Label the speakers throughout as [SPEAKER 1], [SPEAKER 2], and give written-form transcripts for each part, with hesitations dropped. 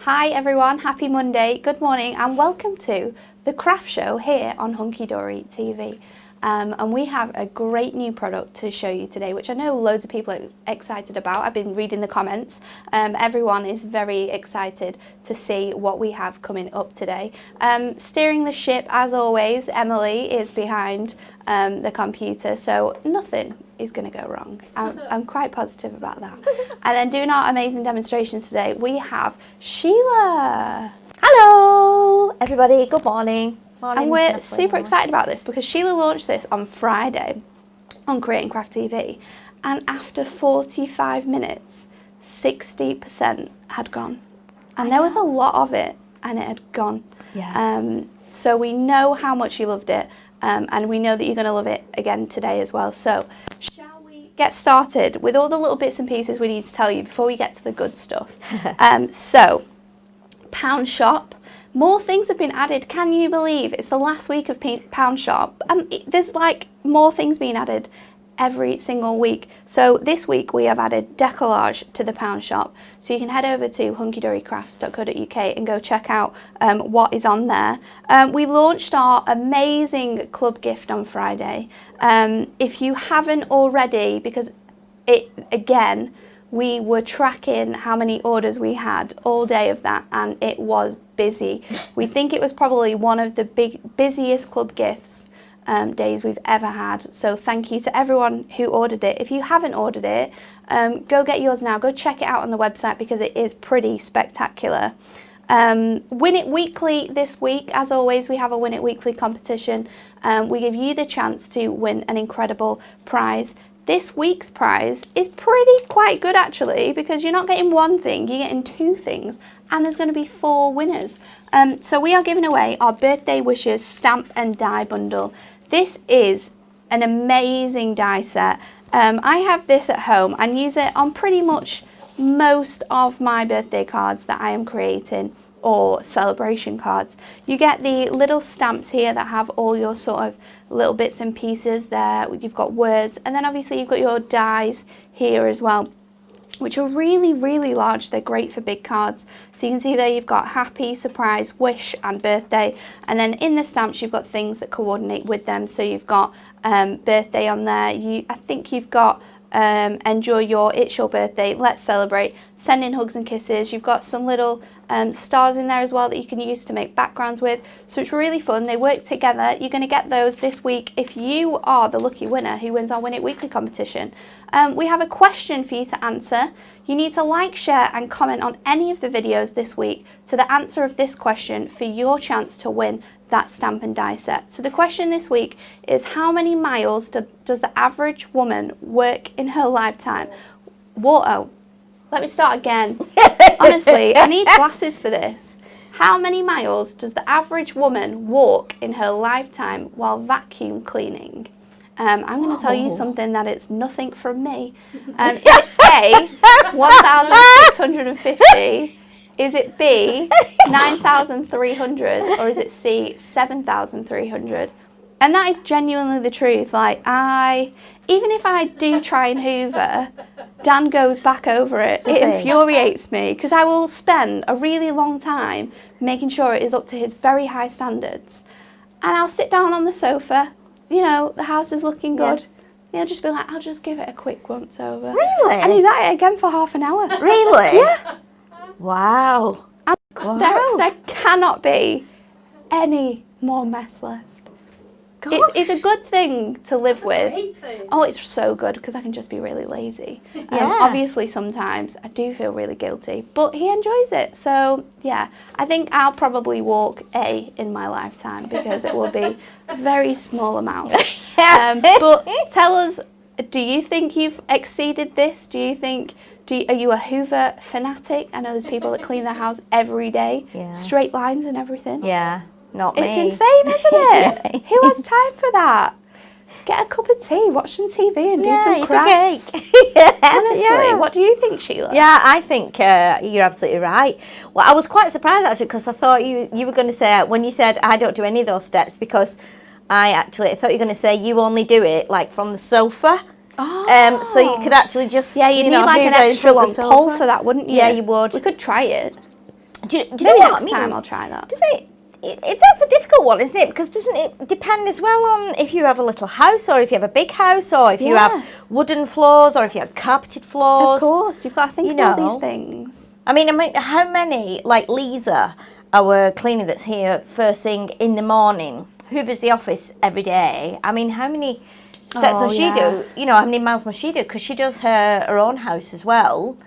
[SPEAKER 1] Hi everyone, happy Monday, good morning and welcome to the craft show here on Hunky Dory TV. And we have a great new product to show you today, which I know loads of people are excited about. I've been reading the comments. Everyone is very excited to see what we have coming up today. Steering the ship, as always, Emily is behind the computer, so nothing is going to go wrong. I'm quite positive about that. And then doing our amazing demonstrations today, we have Sheila.
[SPEAKER 2] Hello everybody, good morning.
[SPEAKER 1] And we're super excited about this because Sheila launched this on Friday on Create and Craft TV, and after 45 minutes 60% had gone, and there was a lot of it and it had gone. So we know how much you loved it, and we know that you're going to love it again today as well. So shall we get started with all the little bits and pieces we need to tell you before we get to the good stuff? So Pound Shop, more things have been added. Can you believe it's the last week of Pound Shop? There's like more things being added every single week. So this week we have added decollage to the Pound Shop. So you can head over to hunkydorycrafts.co.uk and go check out what is on there. We launched our amazing club gift on Friday. If you haven't already, because we were tracking how many orders we had all day of that, and it was busy. We think it was probably one of the busiest club gifts days we've ever had. So thank you to everyone who ordered it. If you haven't ordered it, go get yours now. Go check it out on the website because it is pretty spectacular. Win It Weekly this week. As always, we have a Win It Weekly competition. We give you the chance to win an incredible prize. This week's prize is quite good actually, because you're not getting one thing, you're getting two things, and there's going to be 4 winners. So we are giving away our Birthday Wishes Stamp and Die Bundle. This is an amazing die set. I have this at home and use it on pretty much most of my birthday cards that I am creating, or celebration cards. You get the little stamps here that have all your sort of little bits and pieces there. You've got words, and then obviously you've got your dies here as well, which are really, really large. They're great for big cards. So you can see there you've got happy, surprise, wish and birthday, and then in the stamps you've got things that coordinate with them. So you've got birthday on there. I think you've got enjoy your, it's your birthday, let's celebrate, send in hugs and kisses. You've got some little stars in there as well that you can use to make backgrounds with. So it's really fun. They work together. You're going to get those this week if you are the lucky winner who wins our Win It Weekly competition. We have a question for you to answer. You need to like, share and comment on any of the videos this week to the answer of this question for your chance to win that stamp and die set. So the question this week is, how many miles does the average woman work in her lifetime? Whoa, let me start again. Honestly, I need glasses for this. How many miles does the average woman walk in her lifetime while vacuum cleaning? I'm going to tell you something that it's nothing from me. Is it A, 1,650? Is it B, 9,300? Or is it C, 7,300? And that is genuinely the truth. Like, even if I do try and hoover, Dan goes back over it. It infuriates me because I will spend a really long time making sure it is up to his very high standards. And I'll sit down on the sofa, you know, the house is looking good. Yeah. He'll just be like, I'll just give it a quick once over.
[SPEAKER 2] Really?
[SPEAKER 1] And he's at it again for half an hour.
[SPEAKER 2] Really?
[SPEAKER 1] Yeah.
[SPEAKER 2] Wow.
[SPEAKER 1] There cannot be any more mess left. It's a good thing to live with. Oh, it's so good because I can just be really lazy. Obviously, sometimes I do feel really guilty, but he enjoys it. So, yeah, I think I'll probably walk A in my lifetime because it will be a very small amount. But tell us, do you think you've exceeded this? Are you a Hoover fanatic? I know there's people that clean their house every day, straight lines and everything.
[SPEAKER 2] Yeah. Not me.
[SPEAKER 1] It's insane, isn't it? Who has time for that? Get a cup of tea, watch some TV and do some crafts. Honestly, what do you think, Sheila?
[SPEAKER 2] Yeah, I think you're absolutely right. Well, I was quite surprised actually because I thought you were going to say, when you said I don't do any of those steps, because I thought you were going to say you only do it like from the sofa.
[SPEAKER 1] Oh.
[SPEAKER 2] So you could actually just
[SPEAKER 1] you'd need like an extra long pole for that, wouldn't you?
[SPEAKER 2] Yeah, you would.
[SPEAKER 1] We could try it.
[SPEAKER 2] Do you
[SPEAKER 1] Maybe
[SPEAKER 2] know what I
[SPEAKER 1] next
[SPEAKER 2] mean?
[SPEAKER 1] time I'll try that.
[SPEAKER 2] Does it, that's a difficult one, isn't it? Because doesn't it depend as well on if you have a little house or if you have a big house or if you
[SPEAKER 1] Yeah.
[SPEAKER 2] have wooden floors or if you have carpeted floors?
[SPEAKER 1] Of course, you've got to think
[SPEAKER 2] You
[SPEAKER 1] about
[SPEAKER 2] know.
[SPEAKER 1] these things.
[SPEAKER 2] I mean, how many, like Lisa, our cleaner that's here first thing in the morning, hoovers the office every day. I mean, how many steps
[SPEAKER 1] Oh,
[SPEAKER 2] must
[SPEAKER 1] yeah.
[SPEAKER 2] she do? You know, how many miles must she do? Because she does her own house as well.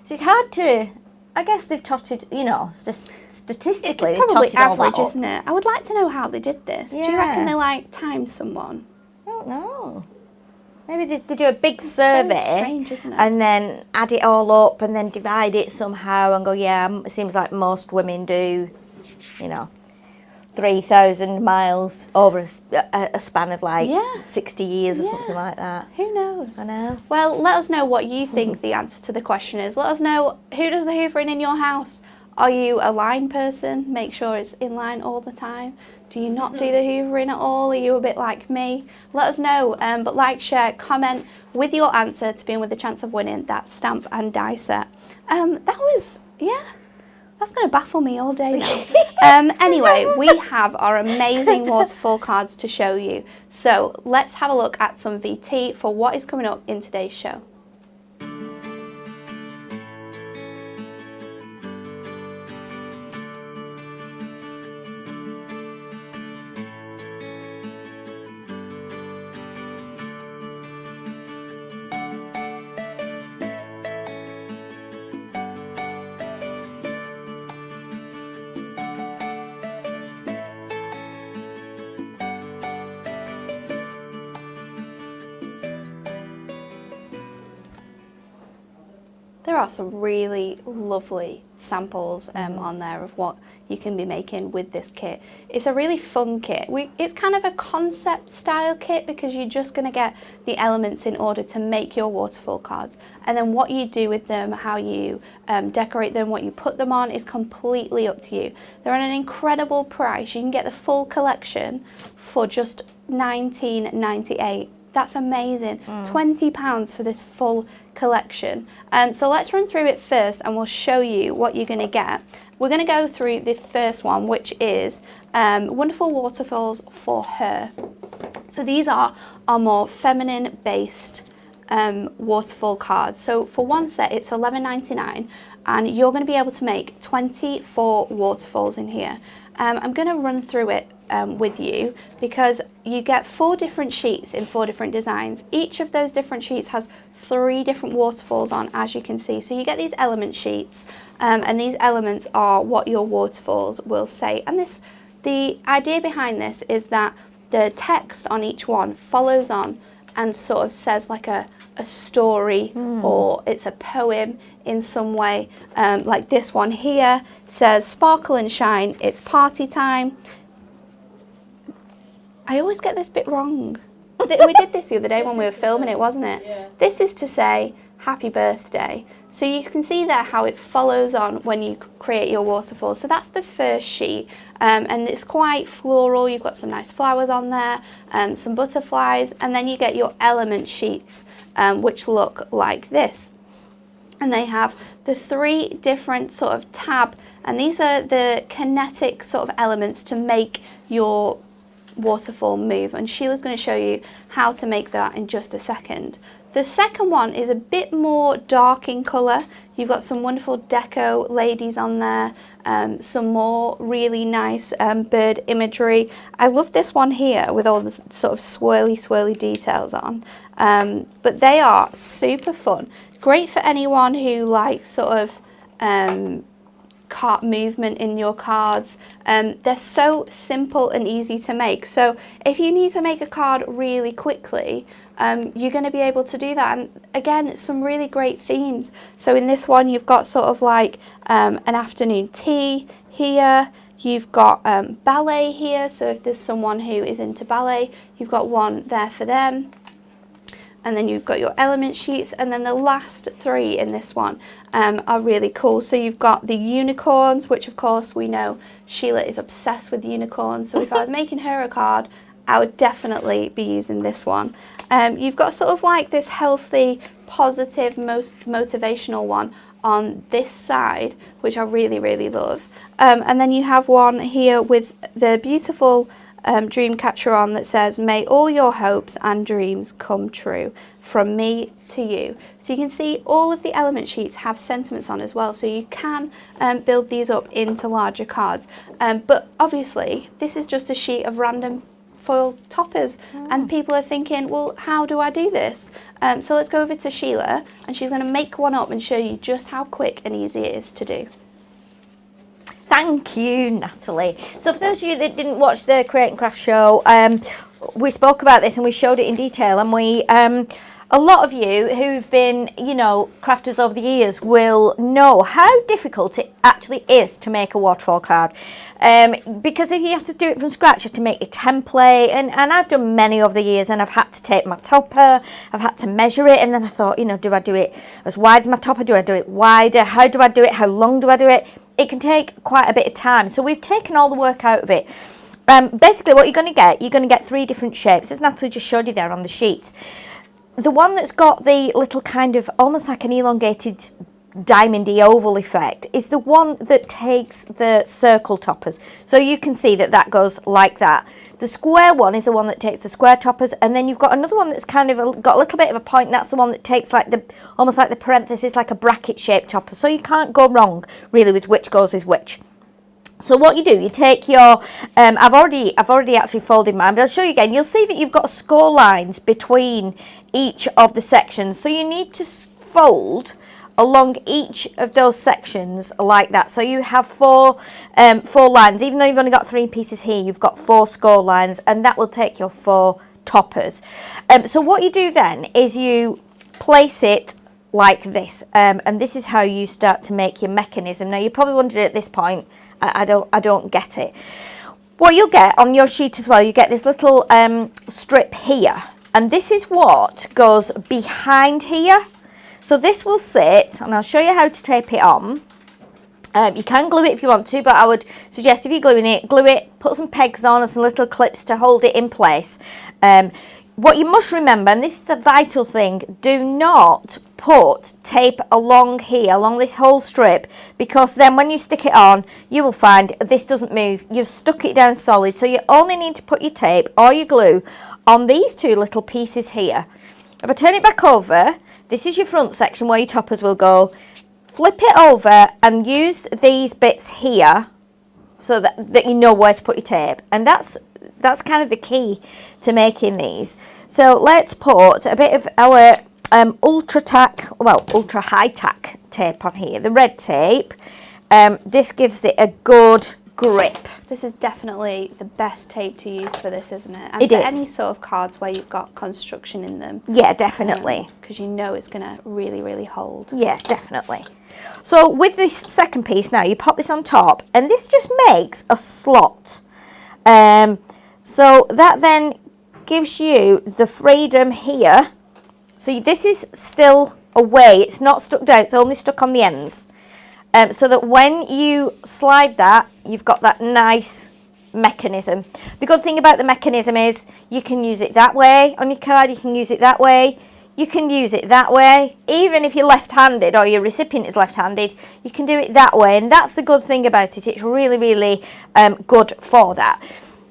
[SPEAKER 2] So it's hard to, I guess they've totted, you know, statistically,
[SPEAKER 1] It's probably
[SPEAKER 2] they've totted all
[SPEAKER 1] average,
[SPEAKER 2] that up.
[SPEAKER 1] isn't it? I would like to know how they did this. Do you reckon they like timed someone?
[SPEAKER 2] I don't know. Maybe they do a big
[SPEAKER 1] Very
[SPEAKER 2] survey
[SPEAKER 1] strange, isn't it?
[SPEAKER 2] and then add it all up and then divide it somehow and go, yeah, it seems like most women do, you know, 3,000 miles over a span of like 60 years or something like that.
[SPEAKER 1] Who knows?
[SPEAKER 2] I know.
[SPEAKER 1] Well, let us know what you think the answer to the question is. Let us know, who does the hoovering in your house? Are you a line person? Make sure it's in line all the time. Do you not do the hoovering at all? Are you a bit like me? Let us know. But like, share, comment with your answer to be in with a chance of winning that stamp and die set. That was, that's going to baffle me all day now. Anyway, we have our amazing waterfall cards to show you. So let's have a look at some VT for what is coming up in today's show. There are some really lovely samples on there of what you can be making with this kit. It's a really fun kit. It's kind of a concept style kit because you're just going to get the elements in order to make your waterfall cards, and then what you do with them, how you decorate them, what you put them on is completely up to you. They're at an incredible price. You can get the full collection for just $19.98. That's amazing. £20 for this full collection. So let's run through it first and we'll show you what you're going to get. We're going to go through the first one, which is Wonderful Waterfalls for Her. So these are our more feminine based waterfall cards. So for one set it's $11.99 and you're going to be able to make 24 waterfalls in here. I'm going to run through it with you because you get 4 different sheets in 4 different designs. Each of those different sheets has 3 different waterfalls on, as you can see. So you get these element sheets and these elements are what your waterfalls will say. And the idea behind this is that the text on each one follows on and sort of says like a story or it's a poem in some way. Like this one here says, sparkle and shine, it's party time. I always get this bit wrong. We did this the other day when we were filming it, wasn't it?
[SPEAKER 3] Yeah.
[SPEAKER 1] This is to say happy birthday. So you can see there how it follows on when you create your waterfall. So that's the first sheet and it's quite floral. You've got some nice flowers on there, some butterflies, and then you get your element sheets which look like this. And they have the 3 different sort of tab, and these are the kinetic sort of elements to make your waterfall move, and Sheila's going to show you how to make that in just a second. The second one is a bit more dark in colour. You've got some wonderful deco ladies on there, some more really nice bird imagery. I love this one here with all the sort of swirly details on, but they are super fun. Great for anyone who likes sort of card movement in your cards. They're so simple and easy to make. So if you need to make a card really quickly, you're going to be able to do that. And again, some really great themes. So in this one, you've got sort of like an afternoon tea here. You've got ballet here. So if there's someone who is into ballet, you've got one there for them. And then you've got your element sheets, and then the last 3 in this one are really cool. So you've got the unicorns, which of course we know Sheila is obsessed with unicorns. So if I was making her a card, I would definitely be using this one. You've got sort of like this healthy, positive, most motivational one. on this side, which I really, really love. And then you have one here with the beautiful dream catcher on that says, "May all your hopes and dreams come true, from me to you." So you can see all of the element sheets have sentiments on as well, so you can build these up into larger cards. But obviously this is just a sheet of random foil toppers, and people are thinking, well, how do I do this? So let's go over to Sheila, and she's going to make one up and show you just how quick and easy it is to do.
[SPEAKER 2] Thank you, Natalie. So for those of you that didn't watch the Create and Craft show, we spoke about this and we showed it in detail, and we a lot of you who've been, you know, crafters over the years will know how difficult it actually is to make a waterfall card. Because if you have to do it from scratch, you have to make a template, and I've done many over the years, and I've had to take my topper, I've had to measure it, and then I thought, you know, do I do it as wide as my topper? Do I do it wider? How do I do it? How long do I do it? It can take quite a bit of time. So we've taken all the work out of it. Basically what you're going to get 3 different shapes, as Natalie just showed you there on the sheets. The one that's got the little kind of almost like an elongated diamondy oval effect is the one that takes the circle toppers. So you can see that that goes like that. The square one is the one that takes the square toppers, and then you've got another one that's kind of got a little bit of a point, and that's the one that takes like the almost like the parenthesis, like a bracket shaped topper. So you can't go wrong really with which goes with which. So what you do, you take your, I've already actually folded mine, but I'll show you again. You'll see that you've got score lines between each of the sections. So you need to fold along each of those sections like that. So you have four lines. Even though you've only got 3 pieces here, you've got 4 score lines, and that will take your 4 toppers. So what you do then is you place it like this, and this is how you start to make your mechanism. Now you're probably wondering at this point, I don't get it. What you'll get on your sheet as well, you get this little strip here, and this is what goes behind here. So this will sit, and I'll show you how to tape it on. You can glue it if you want to, but I would suggest if you're gluing it, glue it, put some pegs on and some little clips to hold it in place. What you must remember, and this is the vital thing, do not put tape along here, along this whole strip, because then when you stick it on, you will find this doesn't move. You've stuck it down solid, so you only need to put your tape or your glue on these 2 little pieces here. If I turn it back over, this is your front section where your toppers will go. Flip it over and use these bits here so that you know where to put your tape, and that's kind of the key to making these. So let's put a bit of our ultra high tack tape on here, the red tape. This gives it a good grip.
[SPEAKER 1] This is definitely the best tape to use for this, isn't it? And
[SPEAKER 2] it
[SPEAKER 1] for
[SPEAKER 2] is.
[SPEAKER 1] Any sort of cards where you've got construction in them.
[SPEAKER 2] Yeah, definitely.
[SPEAKER 1] Because you know it's going to really, really hold.
[SPEAKER 2] Yeah, definitely. So with this second piece now, you pop this on top, and this just makes a slot. So that then gives you the freedom here. So this is still away, it's not stuck down, it's only stuck on the ends. So that when you slide that, you've got that nice mechanism. The good thing about the mechanism is you can use it that way on your card, you can use it that way, you can use it that way. Even if you're left-handed or your recipient is left-handed, you can do it that way, and that's the good thing about it. It's really, really good for that.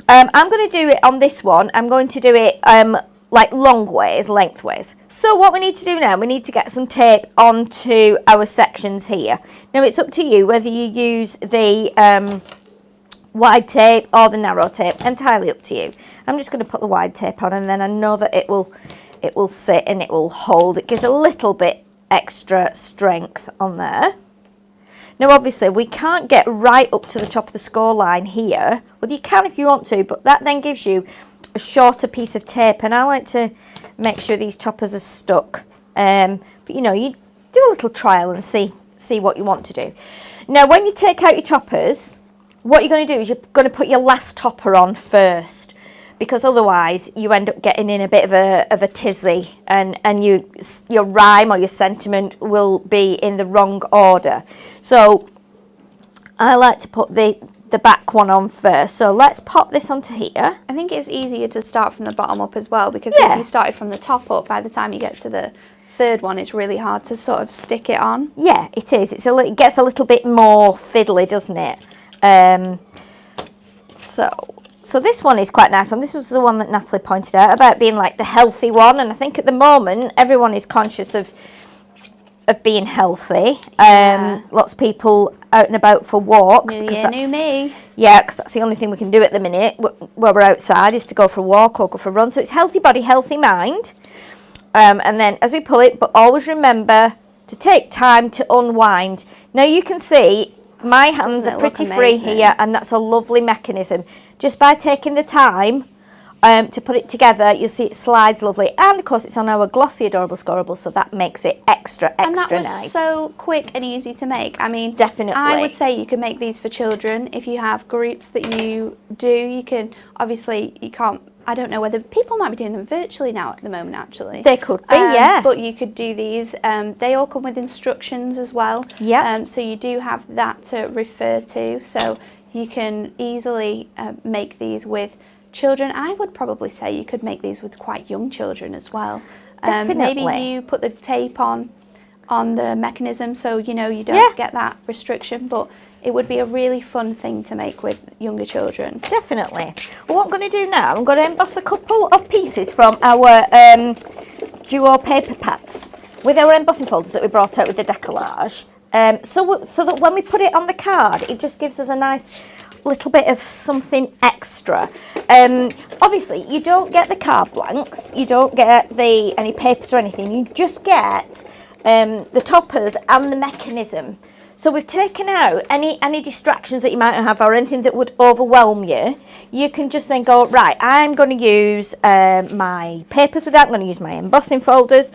[SPEAKER 2] I'm going to do it on this one. I'm going to do it like long ways, lengthways. So what we need to do now, we need to get some tape onto our sections here. Now it's up to you whether you use the wide tape or the narrow tape, entirely up to you. I'm just going to put the wide tape on, and then I know that it will sit and it will hold. It gives a little bit extra strength on there. Now obviously we can't get right up to the top of the score line here. Well, you can if you want to, but that then gives you a shorter piece of tape, and I like to make sure these toppers are stuck. But you know, you do a little trial and see what you want to do. Now when you take out your toppers, what you're going to do is you're going to put your last topper on first, because otherwise you end up getting in a bit of a tizzy, and your rhyme or your sentiment will be in the wrong order. So I like to put the back one on first. So let's pop this onto here.
[SPEAKER 1] I think it's easier to start from the bottom up as well, because
[SPEAKER 2] Yeah.
[SPEAKER 1] if you started from the top up, by the time you get to the third one, it's really hard to sort of stick it on.
[SPEAKER 2] Yeah, it is. It gets a little bit more fiddly, doesn't it? So this one is quite nice one. This was the one that Natalie pointed out about being like the healthy one, and I think at the moment everyone is conscious of being healthy. Lots of people out and about for walks.
[SPEAKER 1] New year, new me.
[SPEAKER 2] Yeah, because that's the only thing we can do at the minute while we're outside is to go for a walk or go for a run. So it's healthy body, healthy mind. And then as we pull it, but always remember to take time to unwind. Now you can see my hands are pretty free here, and that's a lovely mechanism. Just by taking the time to put it together, you'll see it slides lovely. And of course it's on our glossy Adorable Scoreable, so that makes it extra nice.
[SPEAKER 1] And that was so quick and easy to make. I mean,
[SPEAKER 2] definitely.
[SPEAKER 1] I would say you can make these for children. If you have groups that you do, you can, obviously you can't, I don't know whether people might be doing them virtually now at the moment actually.
[SPEAKER 2] They could be, yeah.
[SPEAKER 1] But you could do these. They all come with instructions as well.
[SPEAKER 2] Yeah.
[SPEAKER 1] So you do have that to refer to. So you can easily make these with children. I would probably say you could make these with quite young children as well.
[SPEAKER 2] Definitely.
[SPEAKER 1] Maybe you put the tape on the mechanism so you know you don't get that restriction, but it would be a really fun thing to make with younger children.
[SPEAKER 2] Definitely. Well, what I'm going to do now, I'm going to emboss a couple of pieces from our duo paper pads with our embossing folders that we brought out with the decollage. So that when we put it on the card, it just gives us a nice little bit of something extra. Obviously, you don't get the card blanks, you don't get any papers or anything, you just get the toppers and the mechanism. So we've taken out any distractions that you might have or anything that would overwhelm you. You can just then go, right, I'm going to use my papers with that, I'm going to use my embossing folders.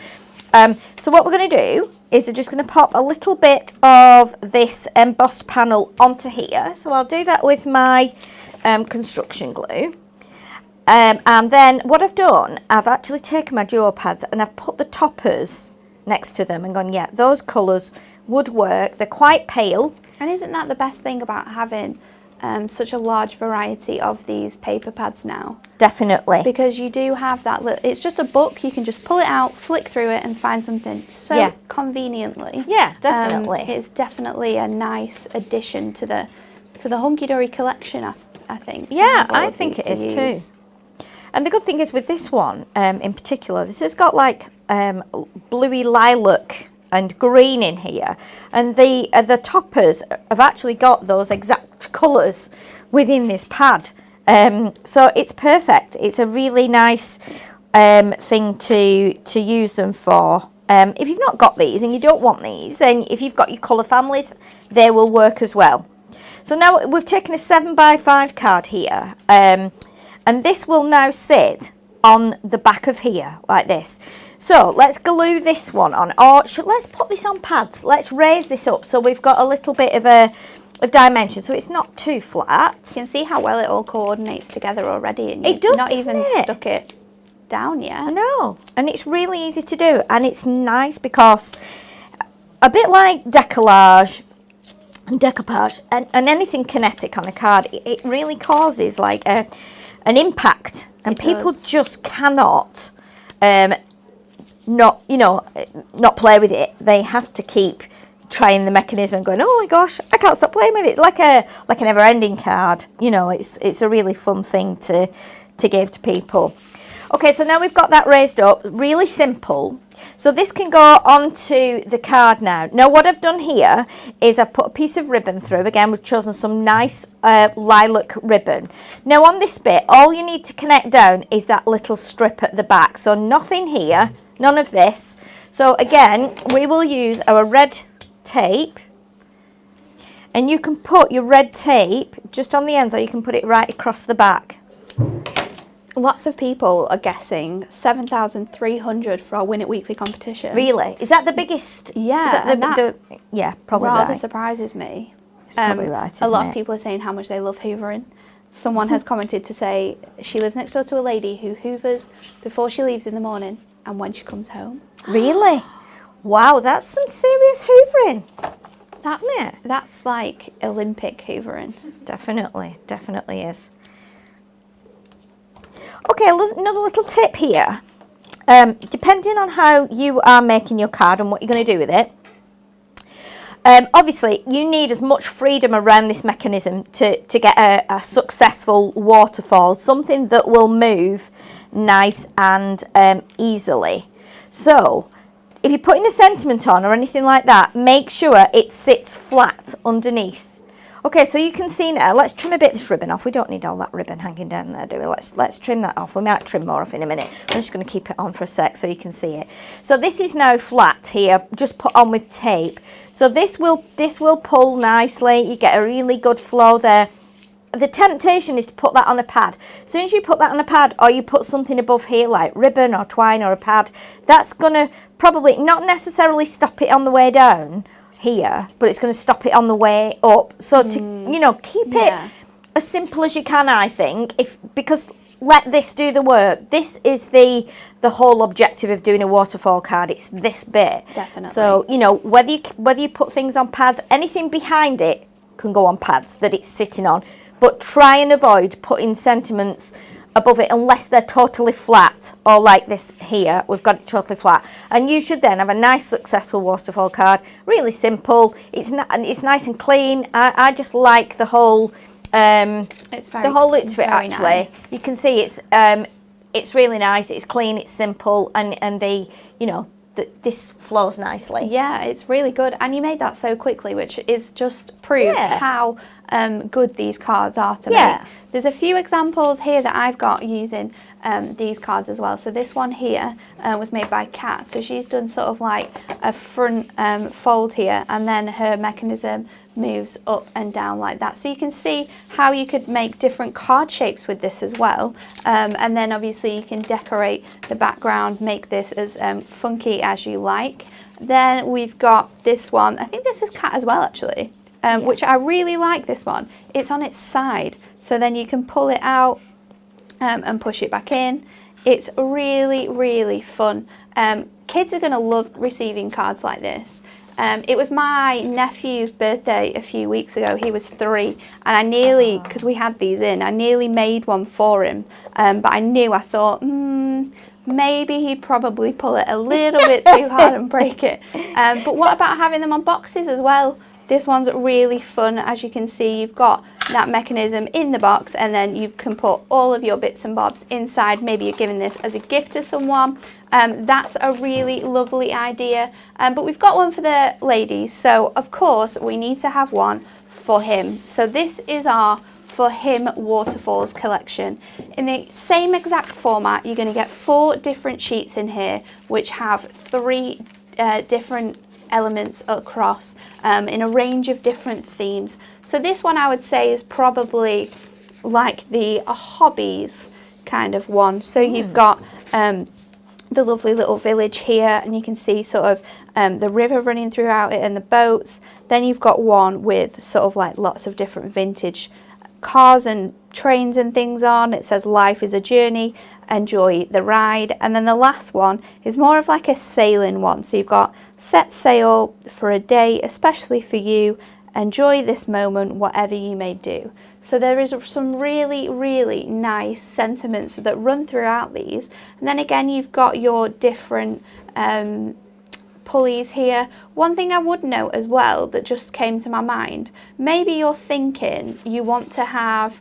[SPEAKER 2] So what we're going to do is we're just going to pop a little bit of this embossed panel onto here. So I'll do that with my construction glue. And then what I've done, I've actually taken my duo pads and I've put the toppers next to them and gone, yeah, those colours would work. They're quite pale.
[SPEAKER 1] And isn't that the best thing about having such a large variety of these paper pads now?
[SPEAKER 2] Definitely.
[SPEAKER 1] Because you do have that it's just a book, you can just pull it out, flick through it and find something so conveniently.
[SPEAKER 2] Yeah, definitely.
[SPEAKER 1] It's definitely a nice addition to the Hunky Dory collection, I think.
[SPEAKER 2] Yeah, I think it is too. And the good thing is with this one in particular, this has got like bluey lilac and green in here, and the toppers have actually got those exact colours within this pad, so it's perfect. It's a really nice thing to use them for. If you've not got these and you don't want these, then if you've got your colour families, they will work as well. So now we've taken a 7x5 card here, and this will now sit on the back of here like this. So let's glue this one on, or let's put this on pads. Let's raise this up so we've got a little bit of dimension, so it's not too flat.
[SPEAKER 1] You can see how well it all coordinates together already, and
[SPEAKER 2] it does,
[SPEAKER 1] not even stuck it down yet.
[SPEAKER 2] I know, and it's really easy to do, and it's nice because a bit like decollage and decoupage and anything kinetic on a card, it really causes like an impact, and people just cannot not play with it. They have to keep trying the mechanism and going, oh my gosh, I can't stop playing with it. Like a never-ending card. You know, it's a really fun thing to give to people. Okay, so now we've got that raised up, really simple. So this can go onto the card now. Now what I've done here is I've put a piece of ribbon through. Again, we've chosen some nice lilac ribbon. Now on this bit, all you need to connect down is that little strip at the back. So nothing here, none of this. So again, we will use our red tape, and you can put your red tape just on the ends, or you can put it right across the back.
[SPEAKER 1] Lots of people are guessing 7,300 for our Win It Weekly competition.
[SPEAKER 2] Really? Is that the biggest?
[SPEAKER 1] Yeah.
[SPEAKER 2] Yeah, probably
[SPEAKER 1] rather
[SPEAKER 2] right.
[SPEAKER 1] surprises me.
[SPEAKER 2] It's probably right,
[SPEAKER 1] a lot of people are saying how much they love hoovering. Someone has commented to say she lives next door to a lady who hoovers before she leaves in the morning and when she comes home.
[SPEAKER 2] Really? Wow, that's some serious hoovering. Isn't it?
[SPEAKER 1] That's like Olympic hoovering.
[SPEAKER 2] Definitely is. Okay, another little tip here. depending on how you are making your card and what you're going to do with it, obviously you need as much freedom around this mechanism to get a successful waterfall, something that will move nice and easily. So if you're putting a sentiment on or anything like that, make sure it sits flat underneath. Okay, so you can see now, let's trim a bit of this ribbon off. We don't need all that ribbon hanging down there, do we? Let's trim that off. We might trim more off in a minute. I'm just going to keep it on for a sec so you can see it. So this is now flat here, just put on with tape. So this will pull nicely. You get a really good flow there. The temptation is to put that on a pad. As soon as you put that on a pad, or you put something above here like ribbon or twine or a pad, that's going to probably not necessarily stop it on the way down here, but it's going to stop it on the way up. So to, you know, keep it as simple as you can, I think, because let this do the work. This is the whole objective of doing a waterfall card. It's this bit.
[SPEAKER 1] Definitely.
[SPEAKER 2] So, you know, whether you put things on pads, anything behind it can go on pads that it's sitting on, but try and avoid putting sentiments above it unless they're totally flat, or like this here, we've got it totally flat. And you should then have a nice successful waterfall card. Really simple. It's nice and clean. I just like the whole
[SPEAKER 1] it's very,
[SPEAKER 2] the whole look to it actually.
[SPEAKER 1] Nice.
[SPEAKER 2] You can see it's really nice, it's clean, it's simple, and the, you know, this flows nicely.
[SPEAKER 1] Yeah, it's really good, and you made that so quickly, which is just proves how good these cards are to make. There's a few examples here that I've got using these cards as well. So this one here was made by Kat. So she's done sort of like a front fold here, and then her mechanism moves up and down like that. So you can see how you could make different card shapes with this as well. And then obviously you can decorate the background, make this as funky as you like. Then we've got this one. I think this is Kat as well, actually, which I really like this one. It's on its side. So then you can pull it out and push it back in. It's really, really fun. Kids are going to love receiving cards like this. It was my nephew's birthday a few weeks ago. He was 3, and I nearly, because we had these in, I nearly made one for him. But I thought, maybe he'd probably pull it a little bit too hard and break it. But what about having them on boxes as well? This one's really fun. As you can see, you've got that mechanism in the box, and then you can put all of your bits and bobs inside. Maybe you're giving this as a gift to someone. That's a really lovely idea. But we've got one for the ladies, so of course we need to have one for him. So this is our For Him Waterfalls collection. In the same exact format, you're going to get 4 different sheets in here, which have 3 different elements across in a range of different themes. So this one I would say is probably like the hobbies kind of one. So you've got the lovely little village here, and you can see sort of the river running throughout it and the boats. Then you've got one with sort of like lots of different vintage cars and trains and things on. It says life is a journey, enjoy the ride. And then the last one is more of like a sailing one. So you've got set sail for a day, especially for you, enjoy this moment, whatever you may do. So there is some really, really nice sentiments that run throughout these. And then again, you've got your different pulleys here. One thing I would note as well that just came to my mind, maybe you're thinking you want to have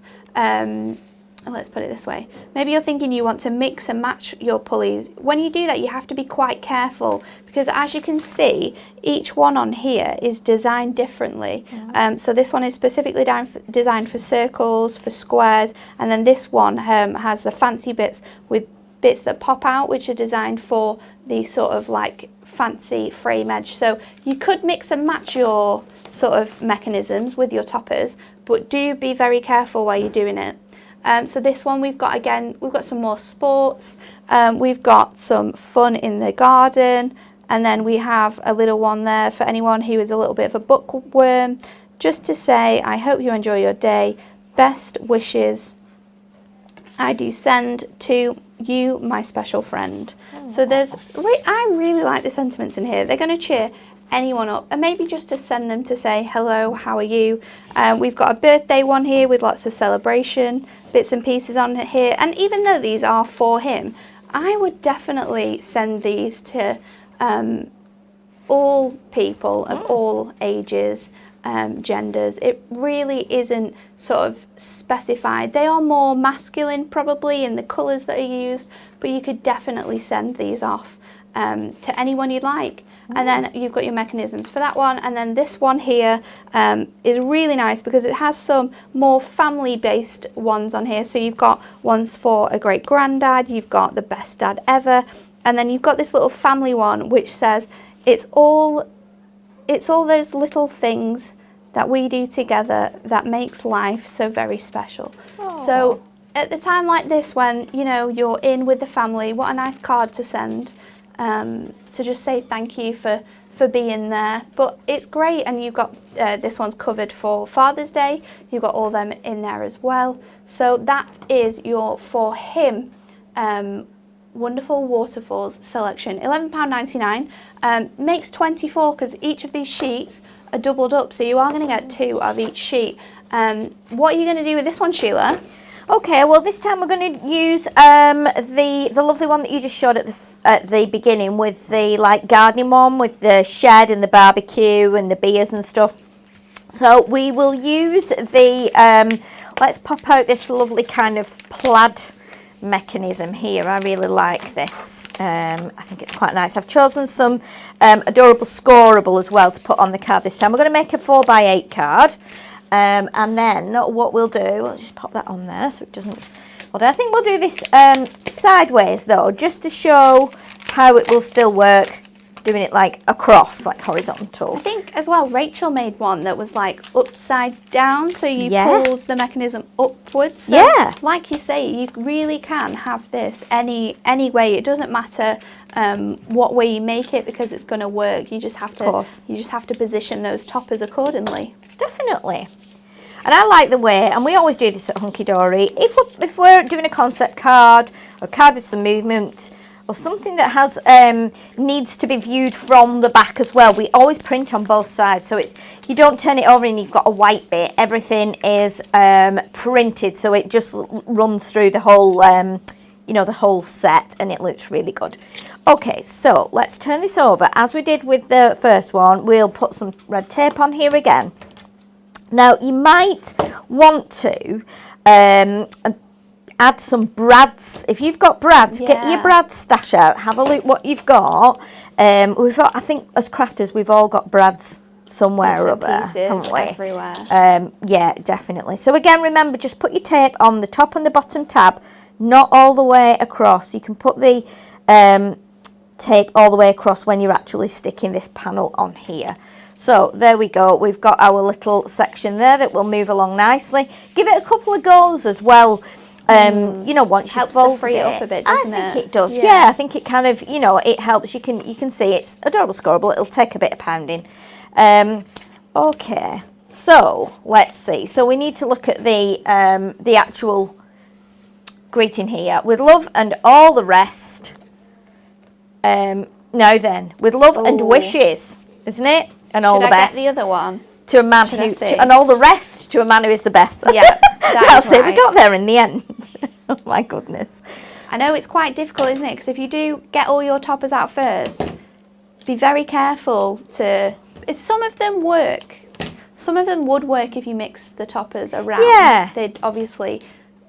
[SPEAKER 1] let's put it this way, maybe you're thinking you want to mix and match your pulleys. When you do that, you have to be quite careful, because as you can see, each one on here is designed differently. So this one is specifically designed for circles, for squares, and then this one has the fancy bits with bits that pop out, which are designed for the sort of like fancy frame edge. So you could mix and match your sort of mechanisms with your toppers, but do be very careful while you're doing it. So this one we've got some more sports, we've got some fun in the garden, and then we have a little one there for anyone who is a little bit of a bookworm, just to say, I hope you enjoy your day, best wishes I do send to you, my special friend. So I really like the sentiments in here. They're going to cheer anyone up, and maybe just to send them to say hello, how are you. We've got a birthday one here with lots of celebration bits and pieces on here, and even though these are for him, I would definitely send these to all people of all ages, genders. It really isn't sort of specified. They are more masculine probably in the colours that are used, but you could definitely send these off to anyone you'd like. And then you've got your mechanisms for that one, and then this one here is really nice because it has some more family based ones on here. So you've got ones for a great granddad, you've got the best dad ever, and then you've got this little family one which says it's all those little things that we do together that makes life so very special. Aww. So at the time like this, when you know you're in with the family, what a nice card to send, to just say thank you for being there. But it's great, and you've got this one's covered for Father's Day. You've got all them in there as well. So that is your For Him Wonderful Waterfalls selection. £11.99, makes 24 because each of these sheets are doubled up, so you are going to get 2 of each sheet. What are you going to do with this one, Sheila?
[SPEAKER 2] Okay, well this time we're going to use the lovely one that you just showed at the beginning, with the like gardening one with the shed and the barbecue and the beers and stuff. So we will use the let's pop out this lovely kind of plaid mechanism here. I really like this. I think it's quite nice. I've chosen some adorable scoreable as well to put on the card this time. We're going to make a 4x8 card. And then what we'll do, we'll just pop that on there so it doesn't. Well, I think we'll do this sideways though, just to show how it will still work, doing it like across, like horizontal.
[SPEAKER 1] I think as well Rachel made one that was like upside down, so you pulled the mechanism upwards. So like you say, you really can have this any way. It doesn't matter what way you make it, because it's going to work. You just have to position those toppers accordingly.
[SPEAKER 2] Definitely. And I like the way, and we always do this at Hunky Dory, if we're doing a concept card, or a card with some movement, or something that has needs to be viewed from the back as well, we always print on both sides, so it's, you don't turn it over and you've got a white bit. Everything is printed, so it just runs through the whole you know, the whole set, and it looks really good. Okay, so let's turn this over. As we did with the first one, we'll put some red tape on here again. Now you might want to add some brads. If you've got brads, get your brad stash out. Have a look what you've got. We've got, I think as crafters, we've all got brads somewhere or other, haven't we?
[SPEAKER 1] Everywhere.
[SPEAKER 2] Yeah, definitely. So again, remember, just put your tape on the top and the bottom tab, not all the way across. You can put the tape all the way across when you're actually sticking this panel on here. So there we go, we've got our little section there that will move along nicely. Give it a couple of goes as well. You know, once you fold
[SPEAKER 1] to free it up a bit, doesn't it?
[SPEAKER 2] I think it does. Yeah, I think it kind of, you know, it helps. You can see it's adorable scoreable. It'll take a bit of pounding. Okay, so let's see. So we need to look at the actual greeting here. With love and all the rest. Now then, with love and wishes, isn't it? And all the best.
[SPEAKER 1] Should I get the other one?
[SPEAKER 2] To a man and all the rest to a man who is the best.
[SPEAKER 1] Yeah,
[SPEAKER 2] that's it. We got there in the end. Oh my goodness.
[SPEAKER 1] I know it's quite difficult, isn't it? Because if you do get all your toppers out first, be very careful to. Some of them work. Some of them would work if you mix the toppers around. Yeah. They'd obviously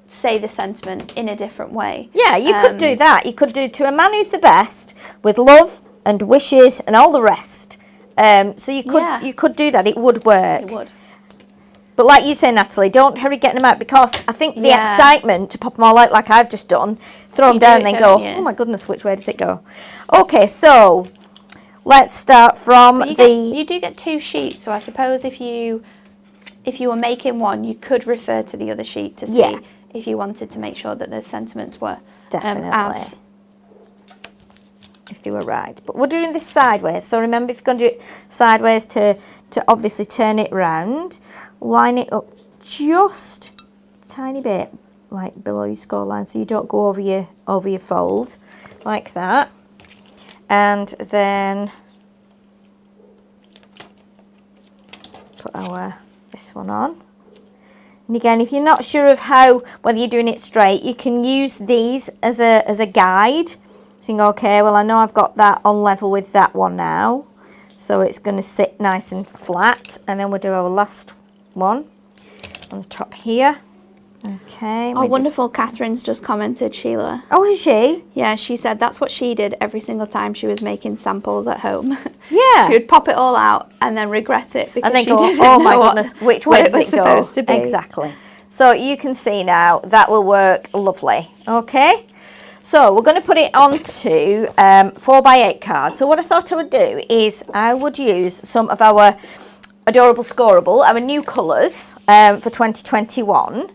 [SPEAKER 1] say the sentiment in a different way.
[SPEAKER 2] Yeah, you could do that. You could do to a man who's the best, with love and wishes and all the rest. So you could do that. It would work.
[SPEAKER 1] It would.
[SPEAKER 2] But like you say, Natalie, don't hurry getting them out, because I think the excitement to pop them all out like I've just done, throw them down and then go, oh my goodness, which way does it go? Okay, so let's start from
[SPEAKER 1] you do get 2 sheets, so I suppose if you were making one, you could refer to the other sheet to see if you wanted to make sure that the sentiments were
[SPEAKER 2] definitely if they were right. But we're doing this sideways, so remember, if you're going to do it sideways, to obviously turn it round, line it up just a tiny bit like below your score line, so you don't go over your fold like that. And then put this one on. And again, if you're not sure of whether you're doing it straight, you can use these as a guide. So you can go, okay, well, I know I've got that on level with that one now. So it's going to sit nice and flat. And then we'll do our last one on the top here. Okay.
[SPEAKER 1] Oh, wonderful. Catherine's just commented, Sheila.
[SPEAKER 2] Oh, is she?
[SPEAKER 1] Yeah, she said that's what she did every single time she was making samples at home.
[SPEAKER 2] Yeah.
[SPEAKER 1] She would pop it all out and then regret it because
[SPEAKER 2] and then
[SPEAKER 1] she
[SPEAKER 2] go,
[SPEAKER 1] didn't
[SPEAKER 2] oh
[SPEAKER 1] know
[SPEAKER 2] my goodness, which way does it go?
[SPEAKER 1] Supposed to be.
[SPEAKER 2] Exactly. So you can see now that will work lovely. Okay. So we're going to put it onto 4x8 cards. So what I thought I would do is I would use some of our Adorable Scoreable, our new colours for 2021.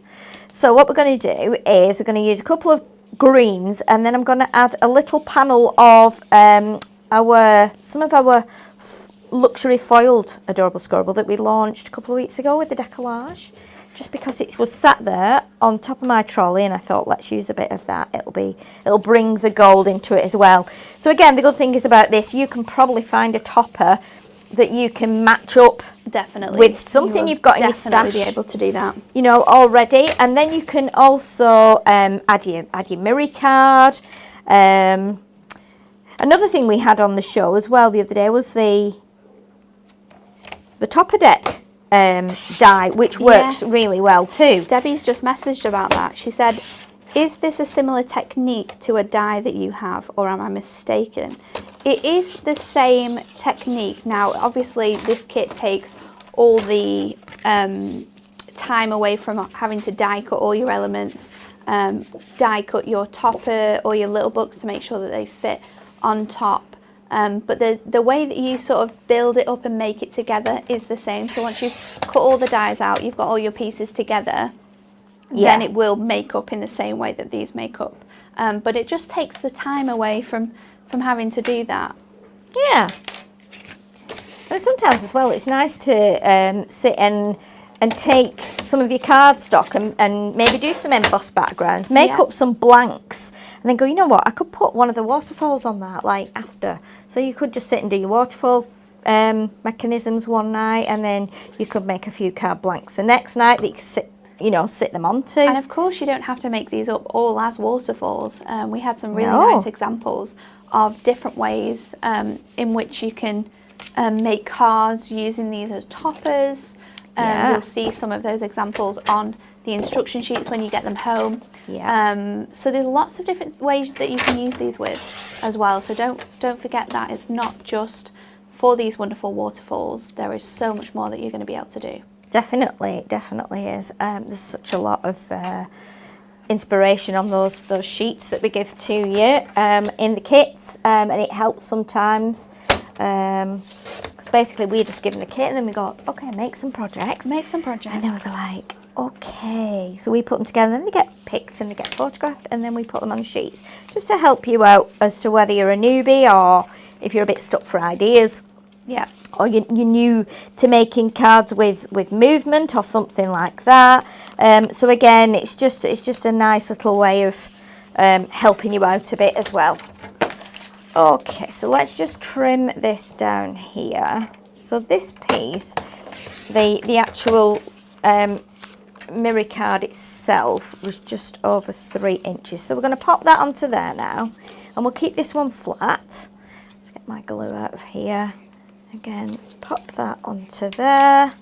[SPEAKER 2] So what we're going to do is we're going to use a couple of greens, and then I'm going to add a little panel of some of our luxury foiled Adorable Scoreable that we launched a couple of weeks ago with the decollage. Just because it was sat there on top of my trolley, and I thought, let's use a bit of that. It'll bring the gold into it as well. So again, the good thing is about this, you can probably find a topper that you can match up
[SPEAKER 1] definitely
[SPEAKER 2] with something you've got in your stash.
[SPEAKER 1] Definitely be able to do that.
[SPEAKER 2] You know, already. And then you can also add your mirror card. Another thing we had on the show as well the other day was the topper deck die, which works really well too.
[SPEAKER 1] Debbie's just messaged about that. She said, is this a similar technique to a die that you have, or am I mistaken? It is the same technique. Now, obviously, this kit takes all the time away from having to die cut all your elements, die cut your topper or your little books to make sure that they fit on top. But the way that you sort of build it up and make it together is the same. So once you've cut all the dies out, you've got all your pieces together, then it will make up in the same way that these make up. But it just takes the time away from having to do that.
[SPEAKER 2] Yeah. And sometimes as well, it's nice to sit and take some of your cardstock and maybe do some embossed backgrounds, make up some blanks, and then go, you know what, I could put one of the waterfalls on that, like after. So you could just sit and do your waterfall mechanisms one night, and then you could make a few card blanks the next night that you could sit them onto.
[SPEAKER 1] And of course, you don't have to make these up all as waterfalls. We had some really nice examples of different ways in which you can make cards using these as toppers. You'll see some of those examples on the instruction sheets when you get them home. So there's lots of different ways that you can use these with as well. So don't forget that it's not just for these wonderful waterfalls. There is so much more that you're going to be able to do.
[SPEAKER 2] Definitely is. There's such a lot of inspiration on those sheets that we give to you in the kits, and it helps sometimes. Because basically we're just given the kit and then we go, okay, make some projects. And then we go like, okay. So we put them together and they get picked and they get photographed, and then we put them on sheets just to help you out as to whether you're a newbie or if you're a bit stuck for ideas.
[SPEAKER 1] Yeah.
[SPEAKER 2] Or you're new to making cards with movement or something like that. So again, it's just a nice little way of helping you out a bit as well. Okay, so let's just trim this down here. So this piece, the actual mirror card itself was just over 3 inches. So we're going to pop that onto there now, and we'll keep this one flat. Let's get my glue out of here. Again, pop that onto there.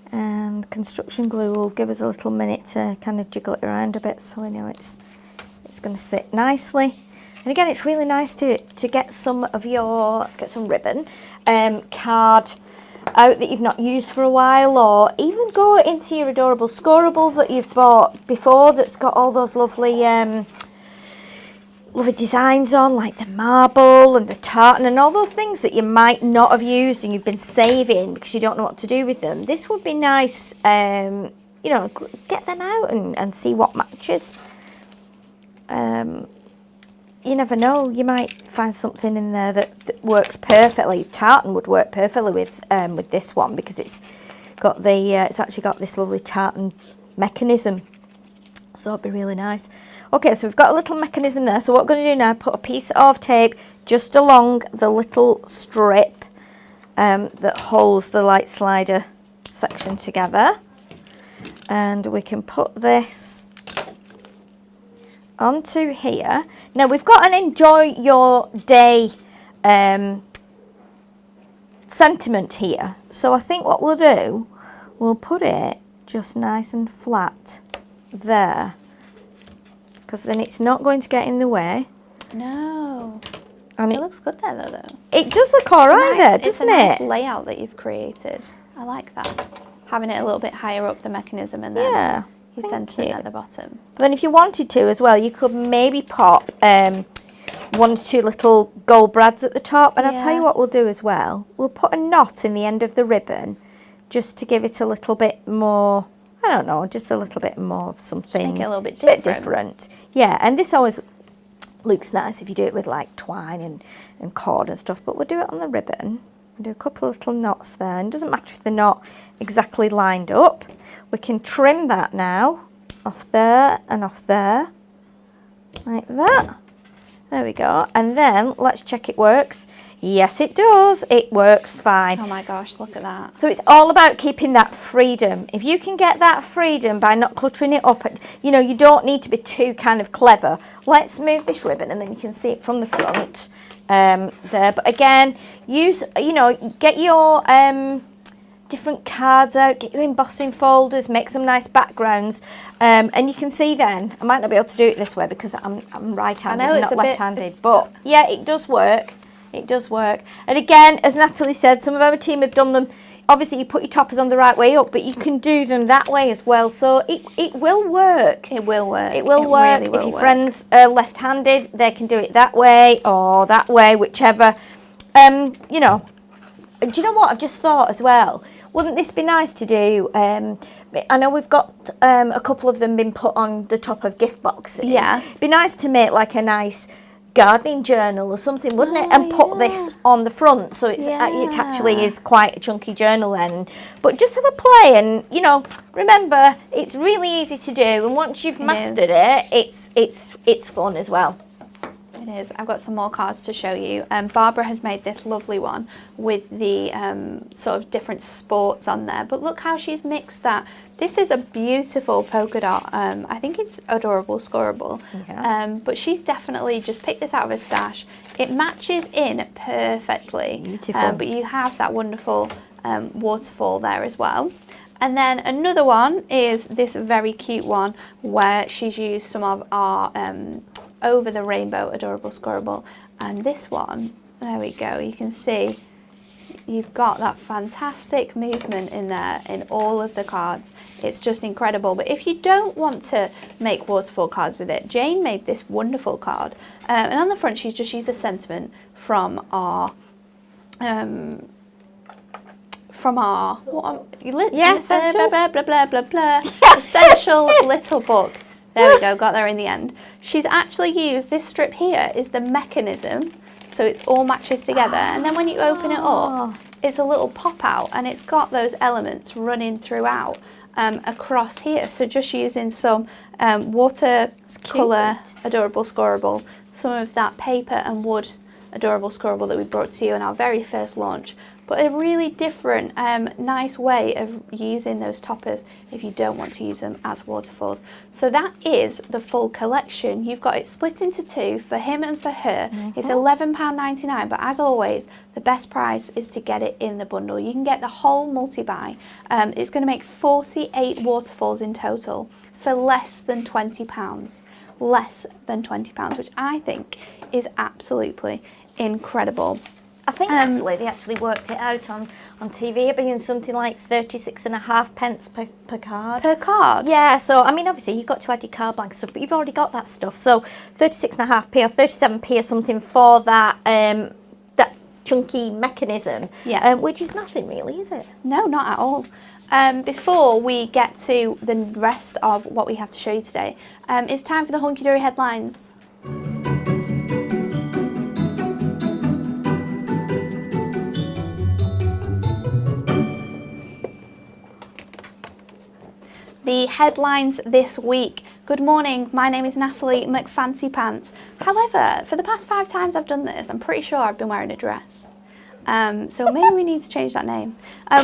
[SPEAKER 2] And construction glue will give us a little minute to kind of jiggle it around a bit so we know it's going to sit nicely. And again, it's really nice to get some of your, let's get some ribbon, card out that you've not used for a while, or even go into your Adorable Scoreable that you've bought before that's got all those lovely designs on, like the marble and the tartan and all those things that you might not have used and you've been saving because you don't know what to do with them. This would be nice, get them out and see what matches. You never know, you might find something in there that works perfectly. Tartan would work perfectly with this one because it's actually got this lovely tartan mechanism, so it'd be really nice. Okay, so we've got a little mechanism there, so what we're going to do now, put a piece of tape just along the little strip that holds the light slider section together. And we can put this onto here. Now we've got an enjoy your day sentiment here. So I think what we'll do, we'll put it just nice and flat there. Because then it's not going to get in the way.
[SPEAKER 1] No.
[SPEAKER 2] And
[SPEAKER 1] It looks good there though.
[SPEAKER 2] It does look alright there, doesn't
[SPEAKER 1] it's a nice
[SPEAKER 2] it?
[SPEAKER 1] layout that you've created. I like that. Having it a little bit higher up the mechanism and then
[SPEAKER 2] Yeah.
[SPEAKER 1] your sentiment at the bottom.
[SPEAKER 2] But then if you wanted to as well, you could maybe pop 1 or 2 little gold brads at the top. And I'll tell
[SPEAKER 1] Yeah.
[SPEAKER 2] you what we'll do as well. We'll put a knot in the end of the ribbon just to give it a little bit more, I don't know, just a little bit more of something.
[SPEAKER 1] Make it a little bit
[SPEAKER 2] different. Yeah, and this always looks nice if you do it with like twine and cord and stuff. But we'll do it on the ribbon. We'll do a couple of little knots there. And it doesn't matter if they're not exactly lined up. We can trim that now off there and off there, like that. There we go. And then let's check it works. Yes, it does. It works fine.
[SPEAKER 1] Oh my gosh, look at that.
[SPEAKER 2] So it's all about keeping that freedom. If you can get that freedom by not cluttering it up, you know, you don't need to be too kind of clever. Let's move this ribbon and then you can see it from the front there. But again, use, you know, get your different cards out, get your embossing folders, make some nice backgrounds, and you can see then, I might not be able to do it this way because I'm right-handed, not left-handed, but yeah, it does work. It does work. And again, as Natalie said, some of our team have done them. Obviously, you put your toppers on the right way up, but you can do them that way as well. So it will work.
[SPEAKER 1] It will work.
[SPEAKER 2] It will work.
[SPEAKER 1] Really will
[SPEAKER 2] if your
[SPEAKER 1] work.
[SPEAKER 2] friends are left-handed, they can do it that way or that way, whichever. You know, do you know what I've just thought as well? Wouldn't this be nice to do? I know we've got a couple of them been put on the top of gift boxes.
[SPEAKER 1] Yeah.
[SPEAKER 2] It'd be nice to make like a nice gardening journal or something, wouldn't it? And put this on the front, so it actually is quite a chunky journal then. But just have a play, and you know, remember, it's really easy to do, and once you've mastered it, it's fun as well.
[SPEAKER 1] It is. I've got some more cards to show you. Barbara has made this lovely one with the sort of different sports on there. But look how she's mixed that. This is a beautiful polka dot. I think it's adorable, scoreable.
[SPEAKER 2] Yeah.
[SPEAKER 1] But she's definitely just picked this out of her stash. It matches in perfectly.
[SPEAKER 2] Beautiful.
[SPEAKER 1] But you have that wonderful waterfall there as well. And then another one is this very cute one where she's used some of our over the rainbow adorable scoreable, and this one, there we go, you can see you've got that fantastic movement in there in all of the cards. It's just incredible. But if you don't want to make waterfall cards with it, Jane made this wonderful card, and on the front she's just used a sentiment from our essential little book. There we go, got there in the end. She's actually used, this strip here is the mechanism, so it's all matches together. And then when you open it up, it's a little pop out, and it's got those elements running throughout across here. So just using some watercolour adorable scoreable, some of that paper and wood adorable scoreable that we brought to you in our very first launch. But a really different, nice way of using those toppers if you don't want to use them as waterfalls. So that is the full collection. You've got it split into two for him and for her. It's £11.99, but as always, the best price is to get it in the bundle. You can get the whole multi-buy. It's going to make 48 waterfalls in total for less than £20. Less than £20, which I think is absolutely incredible.
[SPEAKER 2] I think actually they actually worked it out on TV, it being something like 36.5 pence per card.
[SPEAKER 1] Per card?
[SPEAKER 2] Yeah, so I mean obviously you've got to add your card blank stuff, but you've already got that stuff. So 36.5p or 37p or something for that that chunky mechanism, which is nothing really, is it?
[SPEAKER 1] No, not at all. Before we get to the rest of what we have to show you today, it's time for the Hunky Dory headlines. The headlines this week. Good morning, my name is Natalie McFancy Pants. However, for the past 5 times I've done this, I'm pretty sure I've been wearing a dress. So maybe we need to change that name.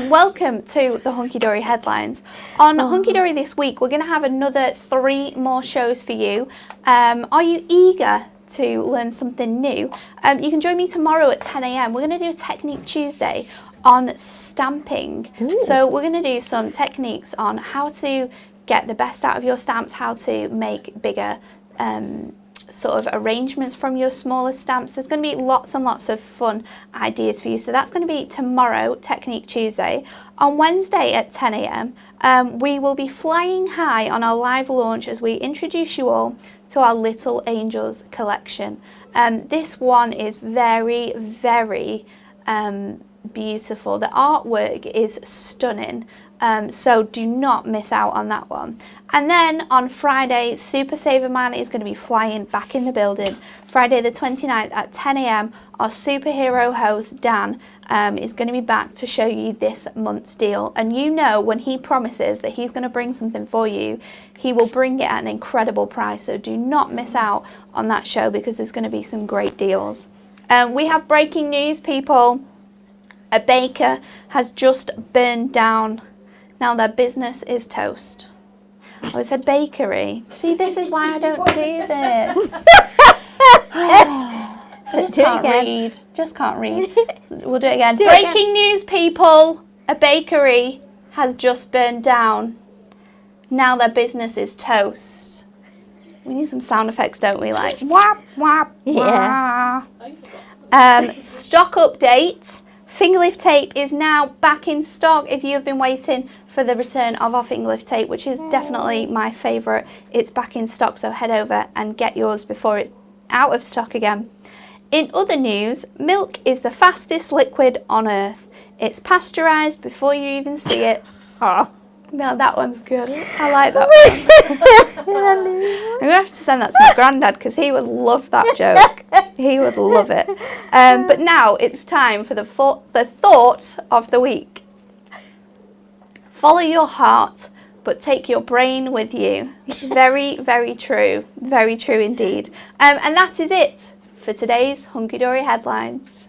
[SPEAKER 1] Welcome to the Hunky Dory headlines. On Hunky Dory this week, we're going to have another 3 more shows for you. Are you eager to learn something new? You can join me tomorrow at 10 a.m. We're going to do a Technique Tuesday on stamping.
[SPEAKER 2] Ooh.
[SPEAKER 1] So we're going to do some techniques on how to get the best out of your stamps, how to make bigger sort of arrangements from your smaller stamps. There's going to be lots and lots of fun ideas for you. So that's going to be tomorrow, Technique Tuesday. On Wednesday at 10 a.m, we will be flying high on our live launch as we introduce you all to our Little Angels collection. This one is very, very beautiful. The artwork is stunning. So do not miss out on that one. And then on Friday, Super Saver Man is going to be flying back in the building. Friday the 29th at 10 a.m, our superhero host, Dan, is going to be back to show you this month's deal. And you know, when he promises that he's going to bring something for you, he will bring it at an incredible price. So do not miss out on that show because there's going to be some great deals. We have breaking news, people. A baker has just burned down. Now their business is toast. Oh, it's a bakery. See, this is why I don't do this. Just can't read. Just can't read. We'll do it again. Breaking news, people. A bakery has just burned down. Now their business is toast. We need some sound effects, don't we? Like whap, whap, wah. Stock update. Fingerlift tape is now back in stock if you have been waiting for the return of our fingerlift tape, which is definitely my favourite. It's back in stock, so head over and get yours before it's out of stock again. In other news, milk is the fastest liquid on earth. It's pasteurised before you even see it. Oh, no, that one's good. I like that one. I'm going to have to send that to my granddad because he would love that joke. He would love it. But now it's time for the thought of the week. Follow your heart, but take your brain with you. Very, very true. Very true indeed. And that is it for today's Hunky Dory headlines.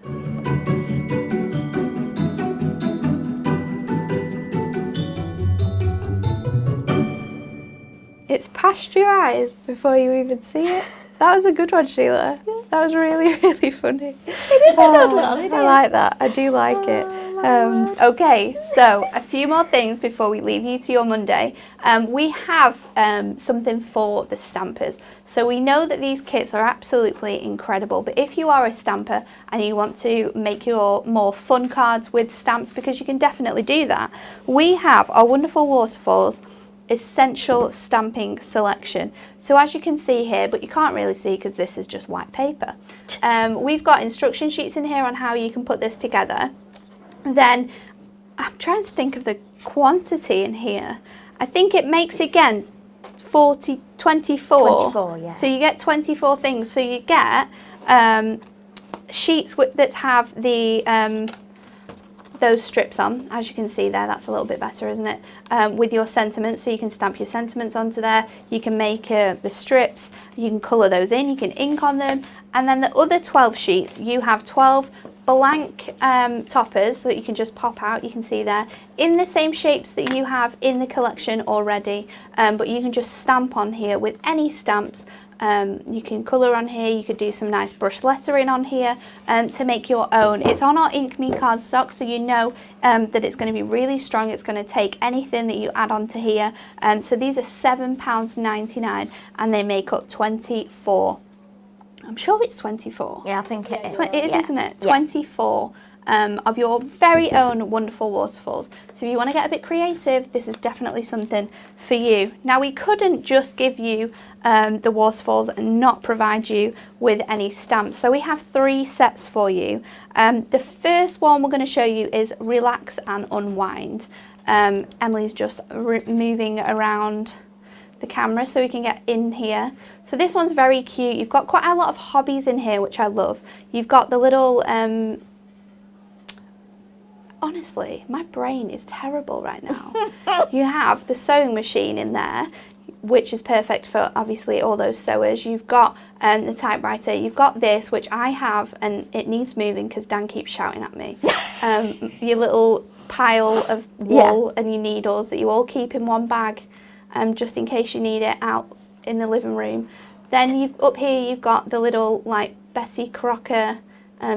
[SPEAKER 1] It's pasteurised before you even see it. That was a good one, Sheila. That was really, really funny.
[SPEAKER 2] It is a good one.
[SPEAKER 1] I like that. I do like it. Okay, so a few more things before we leave you to your Monday. We have something for the stampers. So we know that these kits are absolutely incredible, but if you are a stamper and you want to make your more fun cards with stamps, because you can definitely do that, we have our wonderful Waterfalls Essential Stamping Selection. So as you can see here, but you can't really see because this is just white paper, we've got instruction sheets in here on how you can put this together. Then I'm trying to think of the quantity in here. I think it makes, again, 24.
[SPEAKER 2] 24, yeah.
[SPEAKER 1] So you get 24 things. So you get sheets that have the those strips on, as you can see there. That's a little bit better, isn't it? With your sentiments, so you can stamp your sentiments onto there. You can make the strips. You can colour those in. You can ink on them. And then the other 12 sheets, you have 12 blank toppers that you can just pop out. You can see there in the same shapes that you have in the collection already, but you can just stamp on here with any stamps. You can colour on here. You could do some nice brush lettering on here to make your own. It's on our Ink Me card stock, so you know that it's going to be really strong. It's going to take anything that you add onto here. So these are £7.99 and they make up 24. I'm sure it's 24.
[SPEAKER 2] Yeah, I think it is.
[SPEAKER 1] It is,
[SPEAKER 2] yeah.
[SPEAKER 1] Isn't it?
[SPEAKER 2] Yeah.
[SPEAKER 1] 24 of your very own wonderful waterfalls. So if you want to get a bit creative, this is definitely something for you. Now, we couldn't just give you the waterfalls and not provide you with any stamps. So we have 3 sets for you. The first one we're going to show you is Relax and Unwind. Emily's just moving around the camera so we can get in here. So this one's very cute. You've got quite a lot of hobbies in here, which I love. You've got the little, honestly, my brain is terrible right now. You have the sewing machine in there. which is perfect for obviously all those sewers. You've got the typewriter, you've got this, which I have, and it needs moving because Dan keeps shouting at me. Your little pile of wool and your needles that you all keep in one bag, just in case you need it out in the living room. Then up here you've got the little like Betty Crocker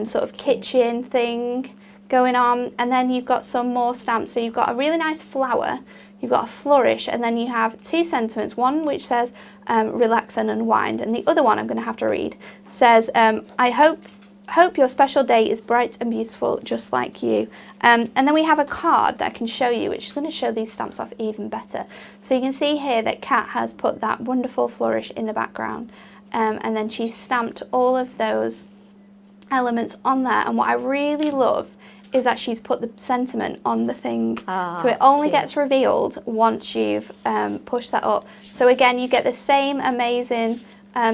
[SPEAKER 1] sort of kitchen thing going on, and then you've got some more stamps. So you've got a really nice flower, you've got a flourish, and then you have two sentiments, one which says relax and unwind, and the other one I'm going to have to read says I hope your special day is bright and beautiful just like you. And then we have a card that I can show you, which is going to show these stamps off even better. So you can see here that Kat has put that wonderful flourish in the background, and then she's stamped all of those elements on there. And what I really love is that she's put the sentiment on the thing, so it only gets revealed once you've pushed that up. So again, you get the same amazing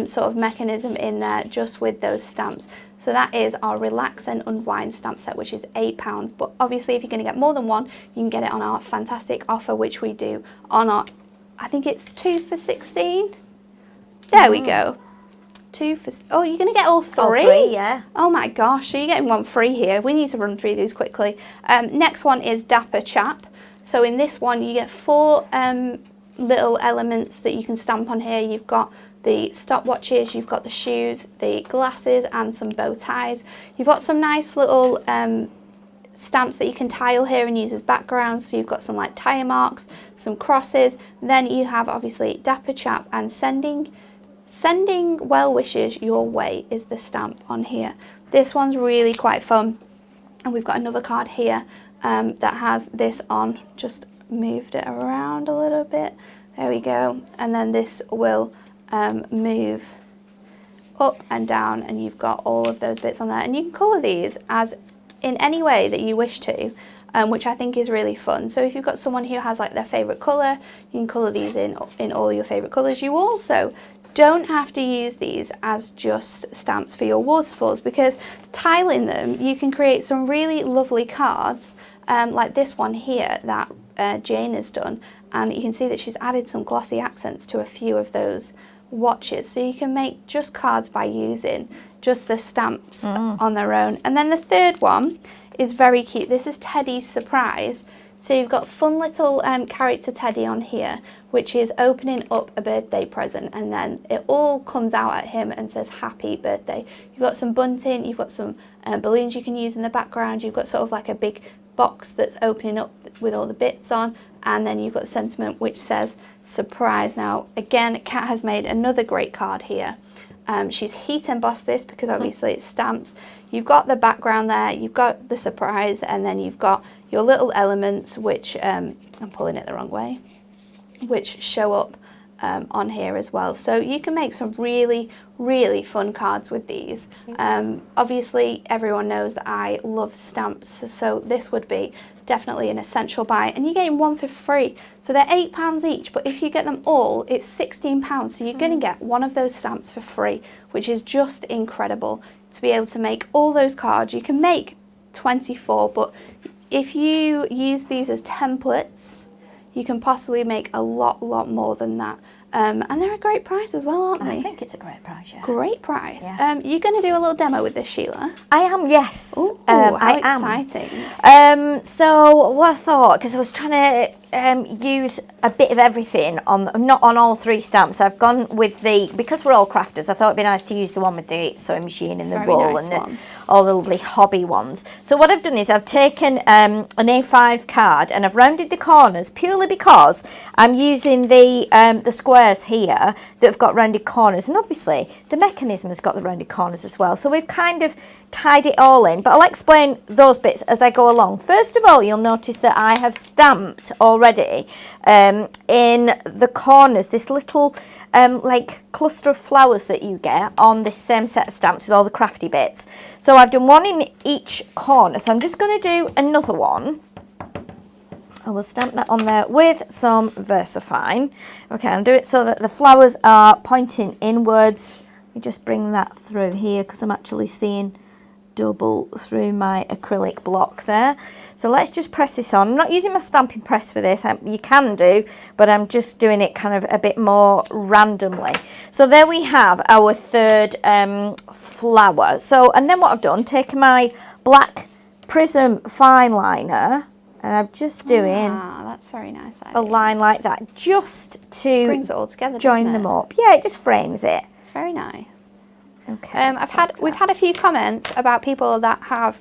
[SPEAKER 1] sort of mechanism in there, just with those stamps. So that is our Relax and Unwind stamp set, which is £8. But obviously, if you're going to get more than one, you can get it on our fantastic offer, which we do on our, I think it's 2 for 16. There we go. 2 for, oh, you're going to get all three?
[SPEAKER 2] All three, yeah.
[SPEAKER 1] Oh my gosh, so you're getting one free here. We need to run through these quickly. Next one is Dapper Chap. So in this one, you get 4 little elements that you can stamp on here. You've got the stopwatches, you've got the shoes, the glasses, and some bow ties. You've got some nice little stamps that you can tile here and use as backgrounds. So you've got some like tire marks, some crosses. Then you have obviously Dapper Chap, and sending well wishes your way is the stamp on here. This one's really quite fun, and we've got another card here that has this on. Just moved it around a little bit. There we go. And then this will move up and down, and you've got all of those bits on there, and you can colour these as in any way that you wish to, which I think is really fun. So if you've got someone who has like their favourite colour, you can colour these in all your favourite colours. You also don't have to use these as just stamps for your waterfalls, because tiling them, you can create some really lovely cards, like this one here that Jane has done, and you can see that she's added some glossy accents to a few of those watches. So you can make just cards by using just the stamps on their own. And then the third one is very cute. This is Teddy's Surprise. So you've got fun little character Teddy on here, which is opening up a birthday present, and then it all comes out at him and says happy birthday. You've got some bunting, you've got some balloons you can use in the background, you've got sort of like a big box that's opening up with all the bits on, and then you've got the sentiment which says surprise. Now again, Kat has made another great card here. She's heat embossed this because obviously it's stamps. You've got the background there, you've got the surprise, and then you've got your little elements, which I'm pulling it the wrong way, which show up on here as well. So you can make some really, really fun cards with these. Obviously, everyone knows that I love stamps, so this would be definitely an essential buy, and you're getting one for free. So they're £8 each, but if you get them all, it's £16. So you're going to get one of those stamps for free, which is just incredible to be able to make all those cards. You can make 24, but if you use these as templates, you can possibly make a lot more than that. And they're a great price as well, aren't they?
[SPEAKER 2] I think it's a great price, yeah.
[SPEAKER 1] Great price.
[SPEAKER 2] Yeah.
[SPEAKER 1] You're going to do a little demo with this, Sheila?
[SPEAKER 2] I am, yes.
[SPEAKER 1] Ooh,
[SPEAKER 2] I
[SPEAKER 1] exciting.
[SPEAKER 2] am. So what I thought, because I was trying to use a bit of everything on, not on all 3 stamps. I've gone with because we're all crafters, I thought it'd be nice to use the one with the sewing machine and the wool and all the lovely hobby ones. So what I've done is I've taken an A5 card and I've rounded the corners, purely because I'm using the squares here that have got rounded corners, and obviously the mechanism has got the rounded corners as well. So we've kind of tied it all in, but I'll explain those bits as I go along. First of all, you'll notice that I have stamped already in the corners this little like cluster of flowers that you get on this same set of stamps with all the crafty bits. So I've done one in each corner, so I'm just going to do another one. I will stamp that on there with some VersaFine. Okay, I'll do it so that the flowers are pointing inwards. Let me just bring that through here because I'm actually seeing double through my acrylic block there. So let's just press this on. I'm not using my stamping press for this. You can do, but I'm just doing it kind of a bit more randomly. So there we have our third flower. So, and then what I've done, taken my black Prism fine liner, and I'm just doing
[SPEAKER 1] that's very nice
[SPEAKER 2] a line like that, just to
[SPEAKER 1] brings it all together,
[SPEAKER 2] join them up. Yeah, it just frames it.
[SPEAKER 1] It's very nice.
[SPEAKER 2] Okay.
[SPEAKER 1] We've had a few comments about people that have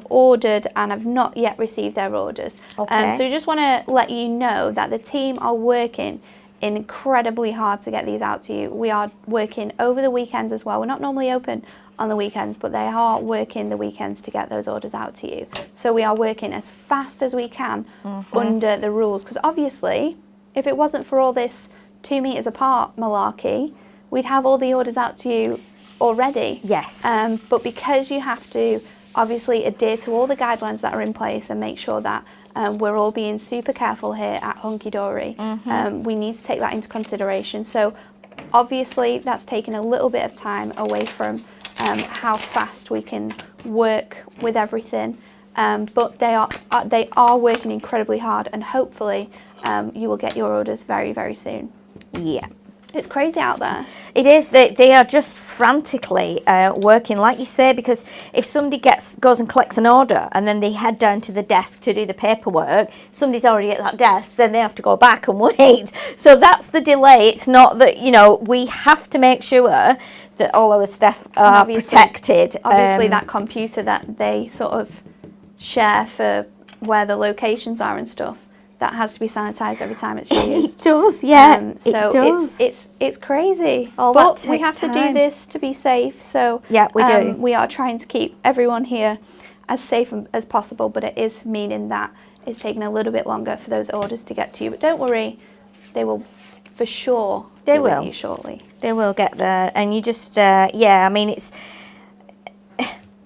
[SPEAKER 1] ordered and have not yet received their orders.
[SPEAKER 2] Okay.
[SPEAKER 1] So we just want to let you know that the team are working incredibly hard to get these out to you. We are working over the weekends as well. We're not normally open on the weekends, but they are working the weekends to get those orders out to you. So we are working as fast as we can under the rules, because obviously if it wasn't for all this 2 meters apart malarkey, we'd have all the orders out to you already.
[SPEAKER 2] Yes.
[SPEAKER 1] But because you have to obviously adhere to all the guidelines that are in place and make sure that we're all being super careful here at Hunky Dory, we need to take that into consideration. So obviously that's taken a little bit of time away from how fast we can work with everything, but they are working incredibly hard, and hopefully you will get your orders very, very soon.
[SPEAKER 2] Yeah.
[SPEAKER 1] It's crazy out there.
[SPEAKER 2] It is. They are just frantically working, like you say, because if somebody goes and collects an order and then they head down to the desk to do the paperwork, somebody's already at that desk, then they have to go back and wait. So that's the delay. It's not that, you know, we have to make sure that all our staff are protected.
[SPEAKER 1] Obviously, that computer that they sort of share for where the locations are and stuff, that has to be sanitised every time it's used.
[SPEAKER 2] It does, yeah.
[SPEAKER 1] So
[SPEAKER 2] it does.
[SPEAKER 1] It's crazy.
[SPEAKER 2] All
[SPEAKER 1] but
[SPEAKER 2] that
[SPEAKER 1] we
[SPEAKER 2] takes
[SPEAKER 1] have to
[SPEAKER 2] time.
[SPEAKER 1] do this to be safe. So
[SPEAKER 2] yeah, we do.
[SPEAKER 1] We are trying to keep everyone here as safe as possible, but it is meaning that it's taking a little bit longer for those orders to get to you. But don't worry, they will for sure be with you shortly.
[SPEAKER 2] They will get there, and you just yeah. I mean,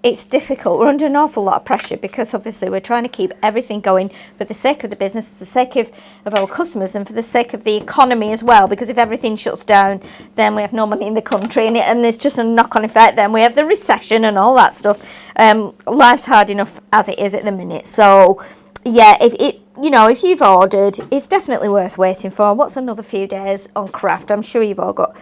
[SPEAKER 2] it's difficult. We're under an awful lot of pressure because obviously we're trying to keep everything going for the sake of the business, for the sake of our customers, and for the sake of the economy as well, because if everything shuts down, then we have no money in the country, and there's just a knock-on effect. Then we have the recession and all that stuff. Life's hard enough as it is at the minute. So yeah, if you've ordered, it's definitely worth waiting for. What's another few days on craft? I'm sure you've all got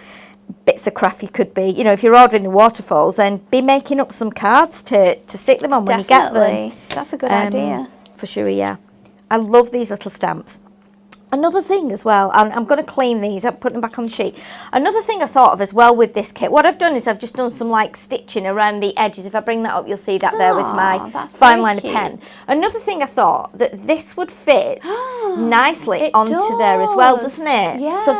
[SPEAKER 2] bits of craft you could be, if you're ordering the waterfalls, then be making up some cards to stick them on when you get them.
[SPEAKER 1] That's a good idea.
[SPEAKER 2] For sure, yeah. I love these little stamps. Another thing as well, and I'm going to clean these, I'm putting them back on the sheet. Another thing I thought of as well with this kit, what I've done is I've just done some like stitching around the edges. If I bring that up, you'll see that there with my fine liner pen. Another thing I thought, that this would fit nicely onto there as well, doesn't it?
[SPEAKER 1] Yeah.
[SPEAKER 2] So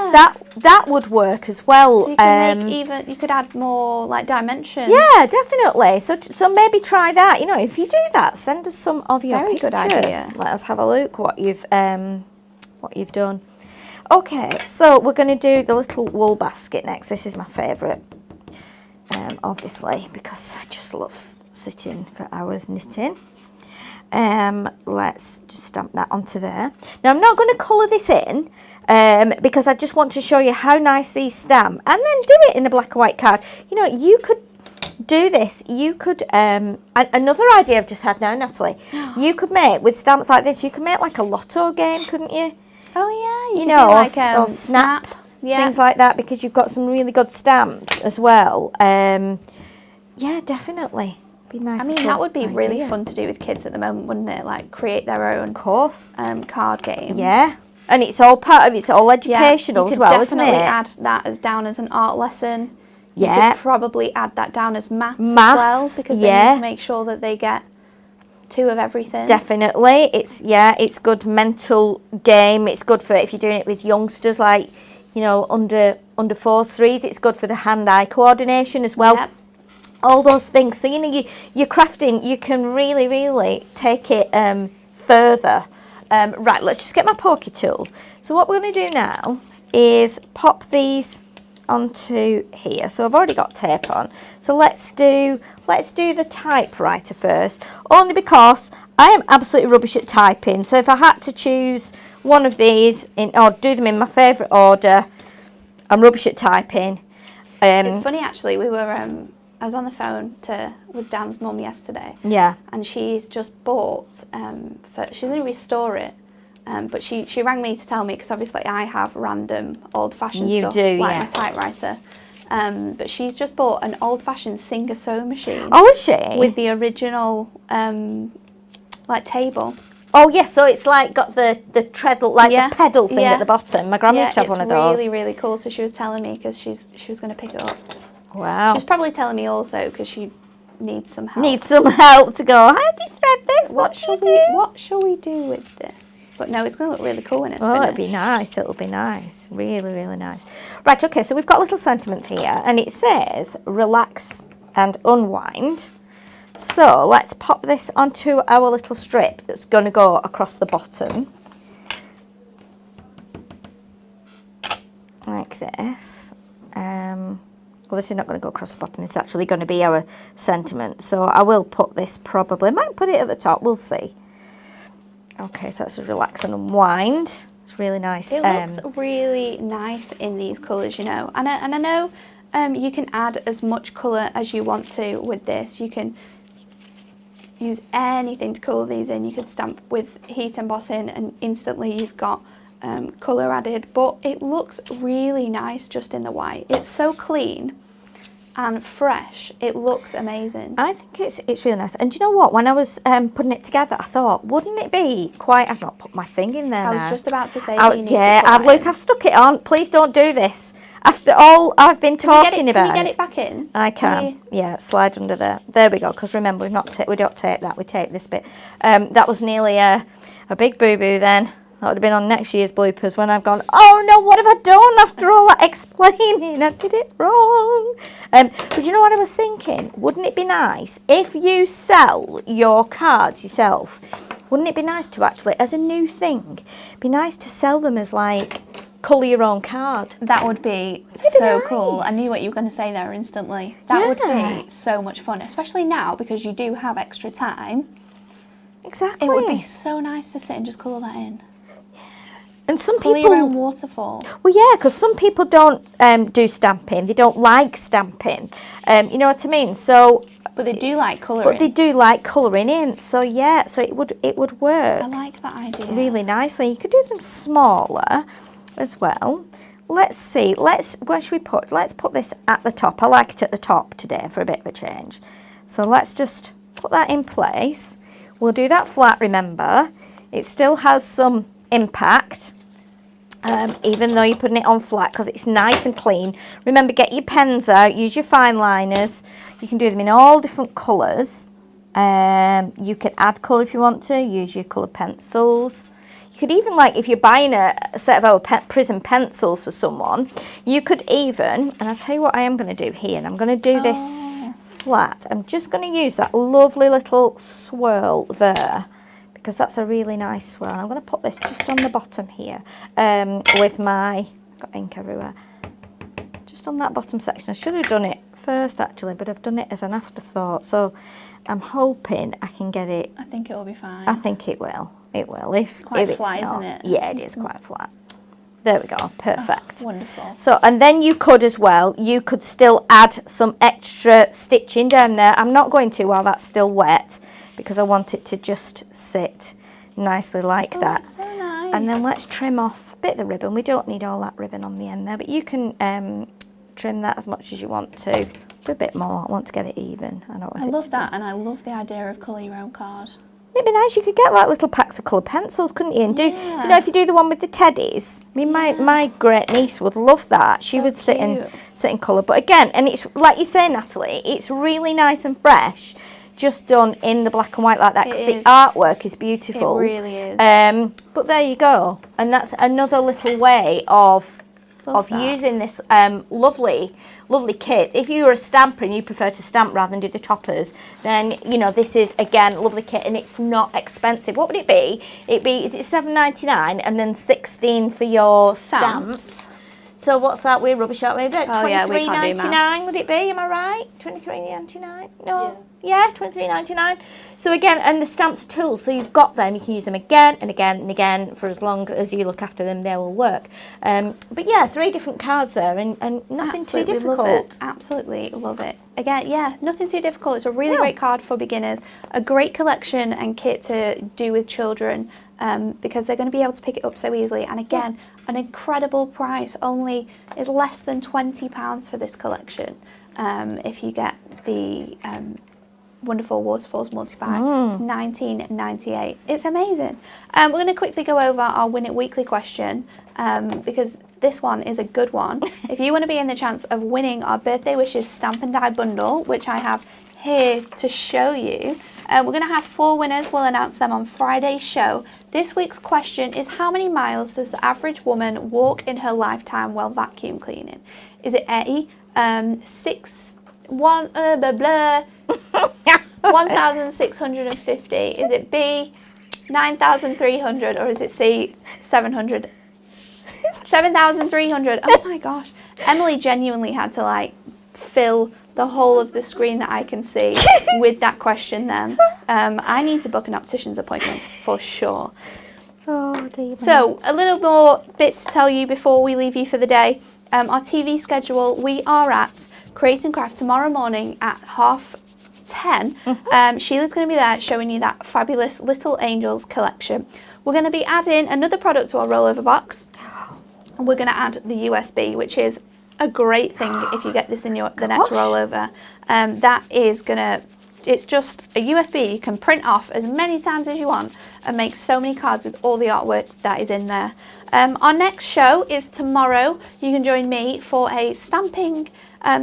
[SPEAKER 2] that would work as well.
[SPEAKER 1] So you can you could add more like dimension.
[SPEAKER 2] Yeah, definitely. So maybe try that. If you do that, send us some of your pictures.
[SPEAKER 1] Good idea.
[SPEAKER 2] Let us have a look what you've done. Okay, so we're going to do the little wool basket next. This is my favourite, obviously, because I just love sitting for hours knitting. Let's just stamp that onto there. Now, I'm not going to colour this in because I just want to show you how nice these stamp, and then do it in a black and white card. You could do this. You could, another idea I've just had now, Natalie, you could make, with stamps like this, you could make like a lotto game, couldn't you?
[SPEAKER 1] Oh yeah, you could do like,
[SPEAKER 2] or snap, things like that, because you've got some really good stamps as well. Yeah, definitely. Be nice.
[SPEAKER 1] I mean, that would be really fun to do with kids at the moment, wouldn't it? Like create their own card games.
[SPEAKER 2] Yeah, and it's all all educational as well, isn't it?
[SPEAKER 1] You could definitely add that down as an art lesson.
[SPEAKER 2] Yeah.
[SPEAKER 1] You could probably add that down as maths as well, because they need to make sure that they get 2 of everything.
[SPEAKER 2] Definitely. It's good mental game. It's good for if you're doing it with youngsters, like, under 4s, 3s. It's good for the hand-eye coordination as well. Yep. All those things. So, you're crafting, you can really, really take it further. Right, let's just get my pokey tool. So what we're going to do now is pop these onto here. So I've already got tape on. So let's do the typewriter first, only because I am absolutely rubbish at typing. So if I had to choose one of these or do them in my favourite order, I'm rubbish at typing.
[SPEAKER 1] It's funny actually, we were I was on the phone with Dan's mum yesterday.
[SPEAKER 2] Yeah.
[SPEAKER 1] And she's just bought, she's going to restore it. But she rang me to tell me, because obviously I have random old-fashioned stuff,
[SPEAKER 2] do,
[SPEAKER 1] like
[SPEAKER 2] yes.
[SPEAKER 1] my typewriter. But she's just bought an old-fashioned Singer-sew machine.
[SPEAKER 2] Oh, is she?
[SPEAKER 1] With the original, like, table.
[SPEAKER 2] Oh, yes, so it's like got the treadle, like the pedal thing at the bottom. My grandma used to have one of those.
[SPEAKER 1] It's really, really cool. So she was telling me, because she was going to pick it up.
[SPEAKER 2] Wow.
[SPEAKER 1] She's probably telling me also because she needs some help.
[SPEAKER 2] Needs some help to go, how do you thread this? What shall we do?
[SPEAKER 1] What shall we do with this? But no, it's going to look really cool when it's
[SPEAKER 2] finished.
[SPEAKER 1] It'll
[SPEAKER 2] be nice. It'll be nice. Really, really nice. Right, okay, so we've got little sentiments here, and it says relax and unwind. So let's pop this onto our little strip that's going to go across the bottom. Like this. Well, this is not going to go across the bottom. It's actually going to be our sentiment. So I will put this probably, might put it at the top. We'll see. Okay, so that's a relax and unwind. It's really nice.
[SPEAKER 1] It looks really nice in these colours, you know. And I know you can add as much colour as you want to with this. You can use anything to colour these in. You could stamp with heat embossing and instantly you've got colour added. But it looks really nice just in the white. It's so clean and fresh. It looks amazing.
[SPEAKER 2] I think it's really nice. And do you know what? When I was putting it together, I thought, wouldn't it be quite... I've not put my thing in there
[SPEAKER 1] I
[SPEAKER 2] now.
[SPEAKER 1] was just about to say
[SPEAKER 2] I've stuck it on. Please don't do this. After all I've been talking about...
[SPEAKER 1] Can you get it back in?
[SPEAKER 2] I can. Yeah, slide under there. There we go. Because remember, we don't tape that. We tape this bit. That was nearly a big boo-boo then. That would have been on next year's bloopers when I've gone, oh no, what have I done after all that explaining? I did it wrong. But you know what I was thinking? Wouldn't it be nice if you sell your cards yourself? Wouldn't it be nice to actually, as a new thing, be nice to sell them as like, colour your own card?
[SPEAKER 1] That would be so cool. I knew what you were going to say there instantly. That would be so much fun, especially now because you do have extra time.
[SPEAKER 2] Exactly.
[SPEAKER 1] It would be so nice to sit and just colour that in.
[SPEAKER 2] And some
[SPEAKER 1] Colour
[SPEAKER 2] people...
[SPEAKER 1] your own waterfall.
[SPEAKER 2] Well, yeah, because some people don't do stamping. They don't like stamping. You know what I mean? So...
[SPEAKER 1] But they do like colouring.
[SPEAKER 2] But they do like colouring in. So, yeah, so it would work.
[SPEAKER 1] I like that idea.
[SPEAKER 2] Really nicely. You could do them smaller as well. Let's see. Where should we put? Let's put this at the top. I like it at the top today for a bit of a change. So let's just put that in place. We'll do that flat, remember. It still has some impact, even though you're putting it on flat, because it's nice and clean. Remember, get your pens out, use your fine liners. You can do them in all different colours. You can add colour if you want to, use your colour pencils. You could even, like, if you're buying a set of our Prism pencils for someone, you could even, and I'll tell you what I am going to do here, and I'm going to do this flat. I'm just going to use that lovely little swirl there, because that's a really nice swirl. I'm going to put this just on the bottom here with my... I've got ink everywhere. Just on that bottom section. I should have done it first, actually, but I've done it as an afterthought. So I'm hoping I can get it...
[SPEAKER 1] I think it will be fine.
[SPEAKER 2] I think it will. It will. If
[SPEAKER 1] quite
[SPEAKER 2] it's
[SPEAKER 1] flat,
[SPEAKER 2] not,
[SPEAKER 1] isn't it?
[SPEAKER 2] Yeah, it is quite flat. There we go. Perfect.
[SPEAKER 1] Oh, wonderful.
[SPEAKER 2] So, and then you could as well, you could still add some extra stitching down there. I'm not going to while that's still wet, because I want it to just sit nicely like that.
[SPEAKER 1] That's so nice.
[SPEAKER 2] And then let's trim off a bit of the ribbon. We don't need all that ribbon on the end there, but you can trim that as much as you want to. Do a bit more. I want to get it even. I
[SPEAKER 1] love that, and I love the idea of colour your own card.
[SPEAKER 2] It'd be nice. You could get like little packs of coloured pencils, couldn't you? And do, you know, if you do the one with the teddies. I mean, my great niece would love that. She would sit in colour. But again, and it's like you say, Natalie, it's really nice and fresh, just done in the black and white like that, because the artwork is beautiful.
[SPEAKER 1] It really is.
[SPEAKER 2] But there you go, and that's another little way of using this lovely kit. If you're a stamper and you prefer to stamp rather than do the toppers, then you know this is again a lovely kit, and it's not expensive. What would it be? Is it $7.99 and then $16 for your stamps? So what's that? We're rubbish, aren't we?
[SPEAKER 1] Oh, yeah, we can't do
[SPEAKER 2] $23.99 would it be? Am I right? $23.99? No. Yeah, $23.99. So again, and the stamps are tools, so you've got them. You can use them again and again and again for as long as you look after them. They will work. But yeah, 3 different cards there, and nothing too difficult.
[SPEAKER 1] Love it. Absolutely love it. Again, yeah, nothing too difficult. It's a really great card for beginners. A great collection and kit to do with children because they're going to be able to pick it up so easily. And again, an incredible price. Only is less than £20 for this collection. If you get the wonderful Waterfalls multi-pack, it's $19.98. It's amazing. We're going to quickly go over our Win It Weekly question because this one is a good one. If you want to be in the chance of winning our Birthday Wishes Stamp and Die bundle, which I have here to show you, we're going to have 4 winners. We'll announce them on Friday's show. This week's question is, how many miles does the average woman walk in her lifetime while vacuum cleaning? Is it A, 1,650? Is it B, 9,300? Or is it C, 700? 7,300. Oh my gosh. Emily genuinely had to like fill the whole of the screen that I can see with that question then. I need to book an optician's appointment for sure.
[SPEAKER 2] Oh, dear.
[SPEAKER 1] So a little more bits to tell you before we leave you for the day. Our TV schedule, we are at Create and Craft tomorrow morning at 10:30. Sheila's going to be there showing you that fabulous Little Angels collection. We're going to be adding another product to our rollover box. And we're going to add the USB, which is a great thing if you get this in the next rollover. That is going to, it's just a USB you can print off as many times as you want and make so many cards with all the artwork that is in there. Our next show is tomorrow. You can join me for a stamping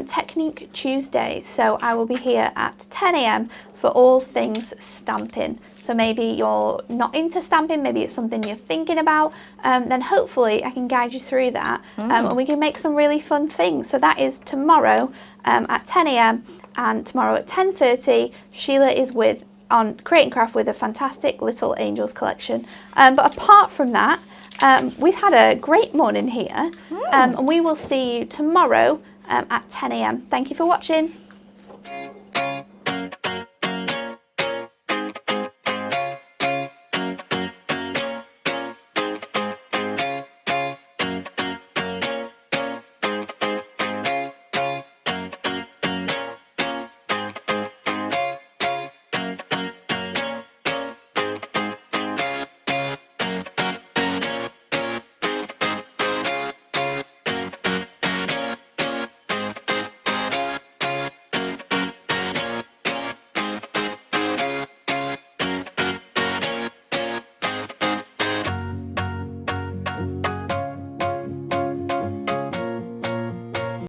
[SPEAKER 1] technique Tuesday. So I will be here at 10 a.m. for all things stamping. So maybe you're not into stamping, maybe it's something you're thinking about, then hopefully I can guide you through that and we can make some really fun things. So that is tomorrow at 10 a.m. and tomorrow at 10:30, Sheila is on Create and Craft with a fantastic Little Angels collection. But apart from that, we've had a great morning here and we will see you tomorrow at 10 a.m. Thank you for watching.